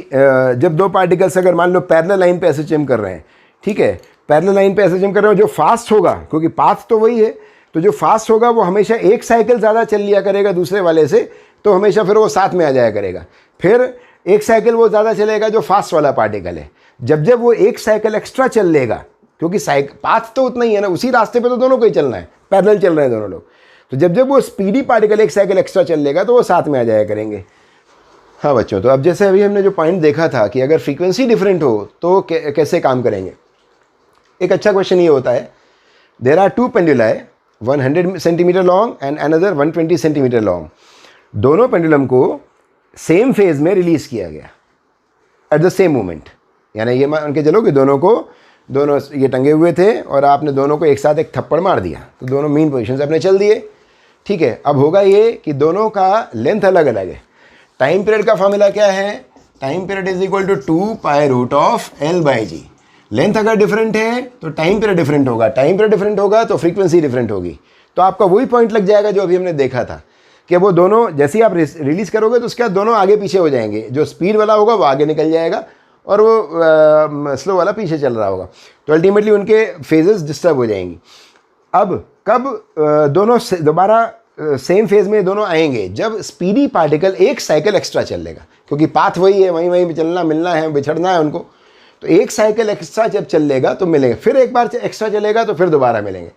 जब दो पार्टिकल्स अगर मान लो पैरेलल लाइन पे एसएचएम कर रहे हैं, ठीक है, पैरेलल लाइन पे एसएचएम कर रहे हो, जो फास्ट होगा, क्योंकि पाथ तो वही है, तो जो फास्ट होगा वो हमेशा एक साइकिल ज़्यादा चल लिया करेगा दूसरे वाले से, तो हमेशा फिर वो साथ में आ जाया करेगा। फिर एक साइकिल वो ज़्यादा चलेगा जो फास्ट वाला पार्टिकल है, जब वो एक साइकिल एक्स्ट्रा चल लेगा, क्योंकि पाथ तो उतना ही है ना, उसी रास्ते पे तो दोनों को ही चलना है, पैरेलल चल रहे हैं दोनों लोग, तो जब वो स्पीडी पार्टिकल एक साइकिल एक्स्ट्रा चल लेगा तो वो साथ में आ जाया करेंगे। हाँ बच्चों, तो अब जैसे अभी हमने जो पॉइंट देखा था कि अगर फ्रीक्वेंसी डिफरेंट हो तो कैसे काम करेंगे। एक अच्छा क्वेश्चन ये होता है, there are 2 pendula 100 centimetre long and another 120 centimetre long, दोनों पेंडुलम को सेम फेज में रिलीज़ किया गया एट द सेम मोमेंट, यानी ये मान के चलो कि दोनों ये टंगे हुए थे और आपने दोनों को एक साथ एक थप्पड़ मार दिया, तो दोनों मेन पोजीशन से अपने चल दिए। ठीक है, अब होगा ये कि दोनों का लेंथ अलग अलग है। टाइम पीरियड का फॉर्मूला क्या है, time period is equal to 2 pi root of L by g. Length अगर डिफरेंट है तो टाइम पीरियड डिफरेंट होगा, टाइम पीरियड डिफरेंट होगा तो फ्रीक्वेंसी डिफरेंट होगी। तो आपका वही पॉइंट लग जाएगा जो अभी हमने देखा था कि वो दोनों जैसे ही आप रिलीज़ करोगे तो उसके बाद दोनों आगे पीछे हो जाएंगे, जो स्पीड वाला होगा वो आगे निकल जाएगा और वो स्लो वाला पीछे चल रहा होगा, तो अल्टीमेटली उनके फेजेस डिस्टर्ब हो जाएंगी। अब कब दोनों दोबारा सेम फेज में दोनों आएंगे, जब स्पीडी पार्टिकल एक साइकिल एक्स्ट्रा चल लेगा, क्योंकि पाथ वही है, वहीं पे चलना मिलना है, बिछड़ना है उनको, तो एक साइकिल एक्स्ट्रा जब चलेगा तो मिलेंगे, फिर एक बार एक्स्ट्रा चलेगा तो फिर दोबारा मिलेंगे।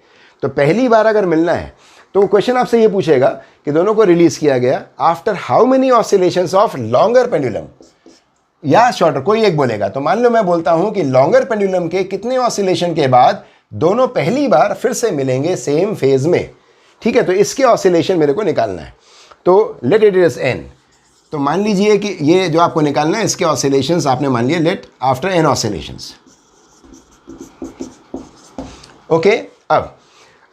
तो पहली बार अगर मिलना है तो क्वेश्चन आपसे ये पूछेगा कि दोनों को रिलीज किया गया after how many oscillations of longer pendulum या शॉर्टर, कोई एक बोलेगा। तो मान लो मैं बोलता हूं कि लॉन्गर पेंडुलम के कितने ऑसिलेशन के बाद दोनों पहली बार फिर से मिलेंगे सेम फेज में, ठीक है। तो इसके ऑसिलेशन मेरे को निकालना है, तो लेट इट इज एन। तो मान लीजिए कि ये जो आपको निकालना है इसके ऑसिलेशंस आपने मान लिए let after n oscillations, okay.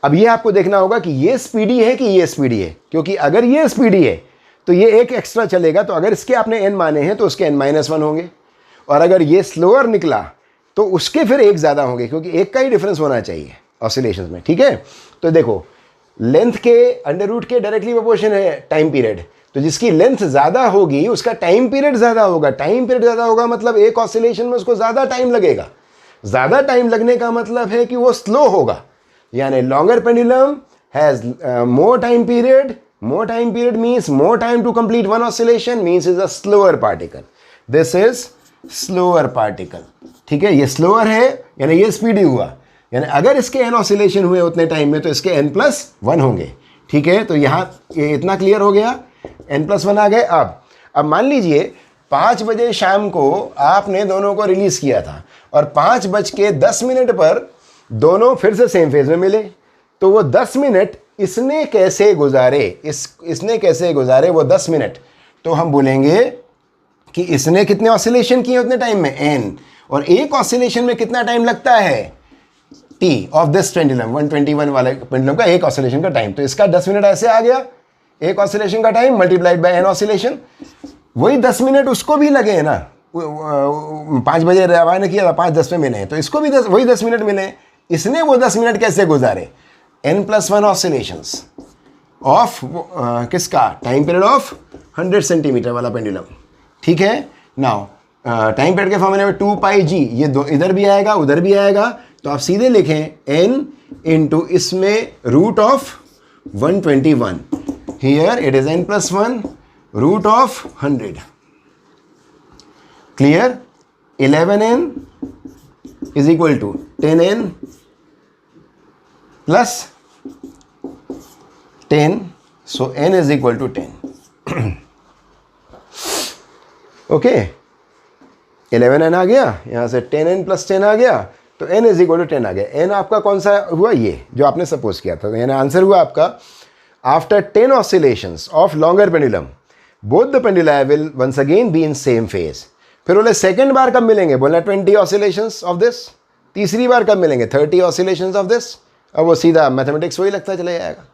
अब ये आपको देखना होगा कि ये स्पीडी है कि ये स्पीडी है, क्योंकि अगर ये स्पीडी है तो ये एक एक्स्ट्रा चलेगा, तो अगर इसके आपने n माने हैं तो उसके n-1 होंगे, और अगर ये स्लोअर निकला तो उसके फिर एक ज़्यादा होंगे, क्योंकि एक का ही डिफरेंस होना चाहिए ऑसिलेशंस में, ठीक है। तो देखो लेंथ के अंडर रूट के डायरेक्टली प्रोपोर्शन है टाइम पीरियड, तो जिसकी लेंथ ज़्यादा होगी उसका टाइम पीरियड ज़्यादा होगा। टाइम पीरियड ज़्यादा होगा मतलब एक ऑसिलेशन में उसको ज़्यादा टाइम लगेगा। ज़्यादा टाइम लगने का मतलब है कि वो स्लो होगा, यानी longer pendulum has more time period means more time to complete one oscillation, means is a slower particle. This is slower particle, ठीक है। ये slower है यानी ये स्पीडी हुआ, यानी अगर इसके n ऑसिलेशन हुए उतने टाइम में तो इसके n+1 होंगे, ठीक है। तो यहाँ ये इतना क्लियर हो गया, n+1 आ गए। अब मान लीजिए 5 बजे शाम को आपने दोनों को रिलीज किया था और 5:10 पर दोनों फिर से सेम फेज में मिले, तो वो 10 मिनट इसने कैसे गुजारे, इसने कैसे गुजारे वो 10 मिनट, तो हम बोलेंगे कि इसने कितने ऑसिलेशन किए उतने टाइम में n, और एक ऑसिलेशन में कितना टाइम लगता है t ऑफ दिस पेंडुलम, 121 वाले पेंडुलम का एक ऑसिलेशन का टाइम। तो इसका 10 मिनट ऐसे आ गया, एक ऑसिलेशन का time multiplied by n oscillation, वही 10 मिनट उसको भी लगे ना, 5 बजे रवाना किया था, 5:10 पे मिले, तो इसको भी वही 10 मिनट मिले। इसने वो 10 मिनट कैसे गुजारे, n+1 ऑसिलेशंस ऑफ किसका, टाइम पीरियड ऑफ 100 सेंटीमीटर वाला पेंडुलम, ठीक है। नाउ टाइम पीरियड के फॉर्मूले में 2πg, ये दो इधर भी आएगा उधर भी आएगा, तो आप सीधे लिखें n इंटू इसमें root of 121, here it is n+1 root of 100, clear. 11n is equal to 10n plus 10, so n is equal to 10. Okay 11n आ गया, यहाँ से 10n plus 10 आ गया, तो n is equal to 10 आ गया। n आपका कौन सा हुआ, ये जो आपने सपोज किया था, यानी आंसर हुआ आपका after 10 oscillations of longer pendulum both the penduli will once again be in same phase। फिर बोले सेकेंड बार कब मिलेंगे, बोला 20 oscillations of this। तीसरी बार कब मिलेंगे, 30 oscillations of this। अब वो सीधा मैथमेटिक्स वही लगता चला जाएगा।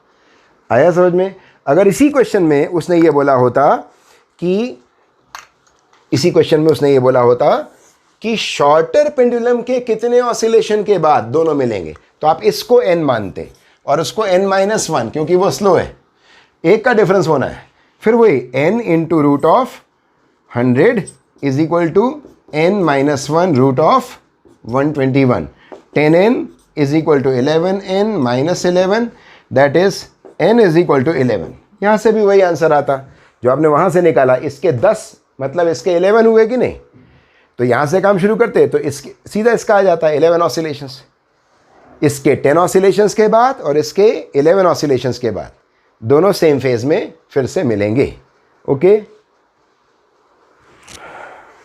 आया समझ में। अगर इसी क्वेश्चन में उसने ये बोला होता कि शॉर्टर पेंडुलम के कितने ऑसिलेशन के बाद दोनों मिलेंगे, तो आप इसको n मानते और उसको n-1, क्योंकि वो स्लो है, एक का डिफरेंस होना है। फिर वही n into root of 100 is equal to n-1 root of 121, 10n is equal to 11n minus 11, that is n is equal to 11। यहाँ से भी वही आंसर आता जो आपने वहाँ से निकाला, इसके 10 मतलब इसके 11 हुए कि नहीं, तो यहाँ से काम शुरू करते तो इसके सीधा इसका आ जाता है 11 ऑसिलेशंस, इसके 10 ऑसिलेशंस के बाद और इसके 11 ऑसिलेशंस के बाद दोनों सेम फेज में फिर से मिलेंगे, ओके।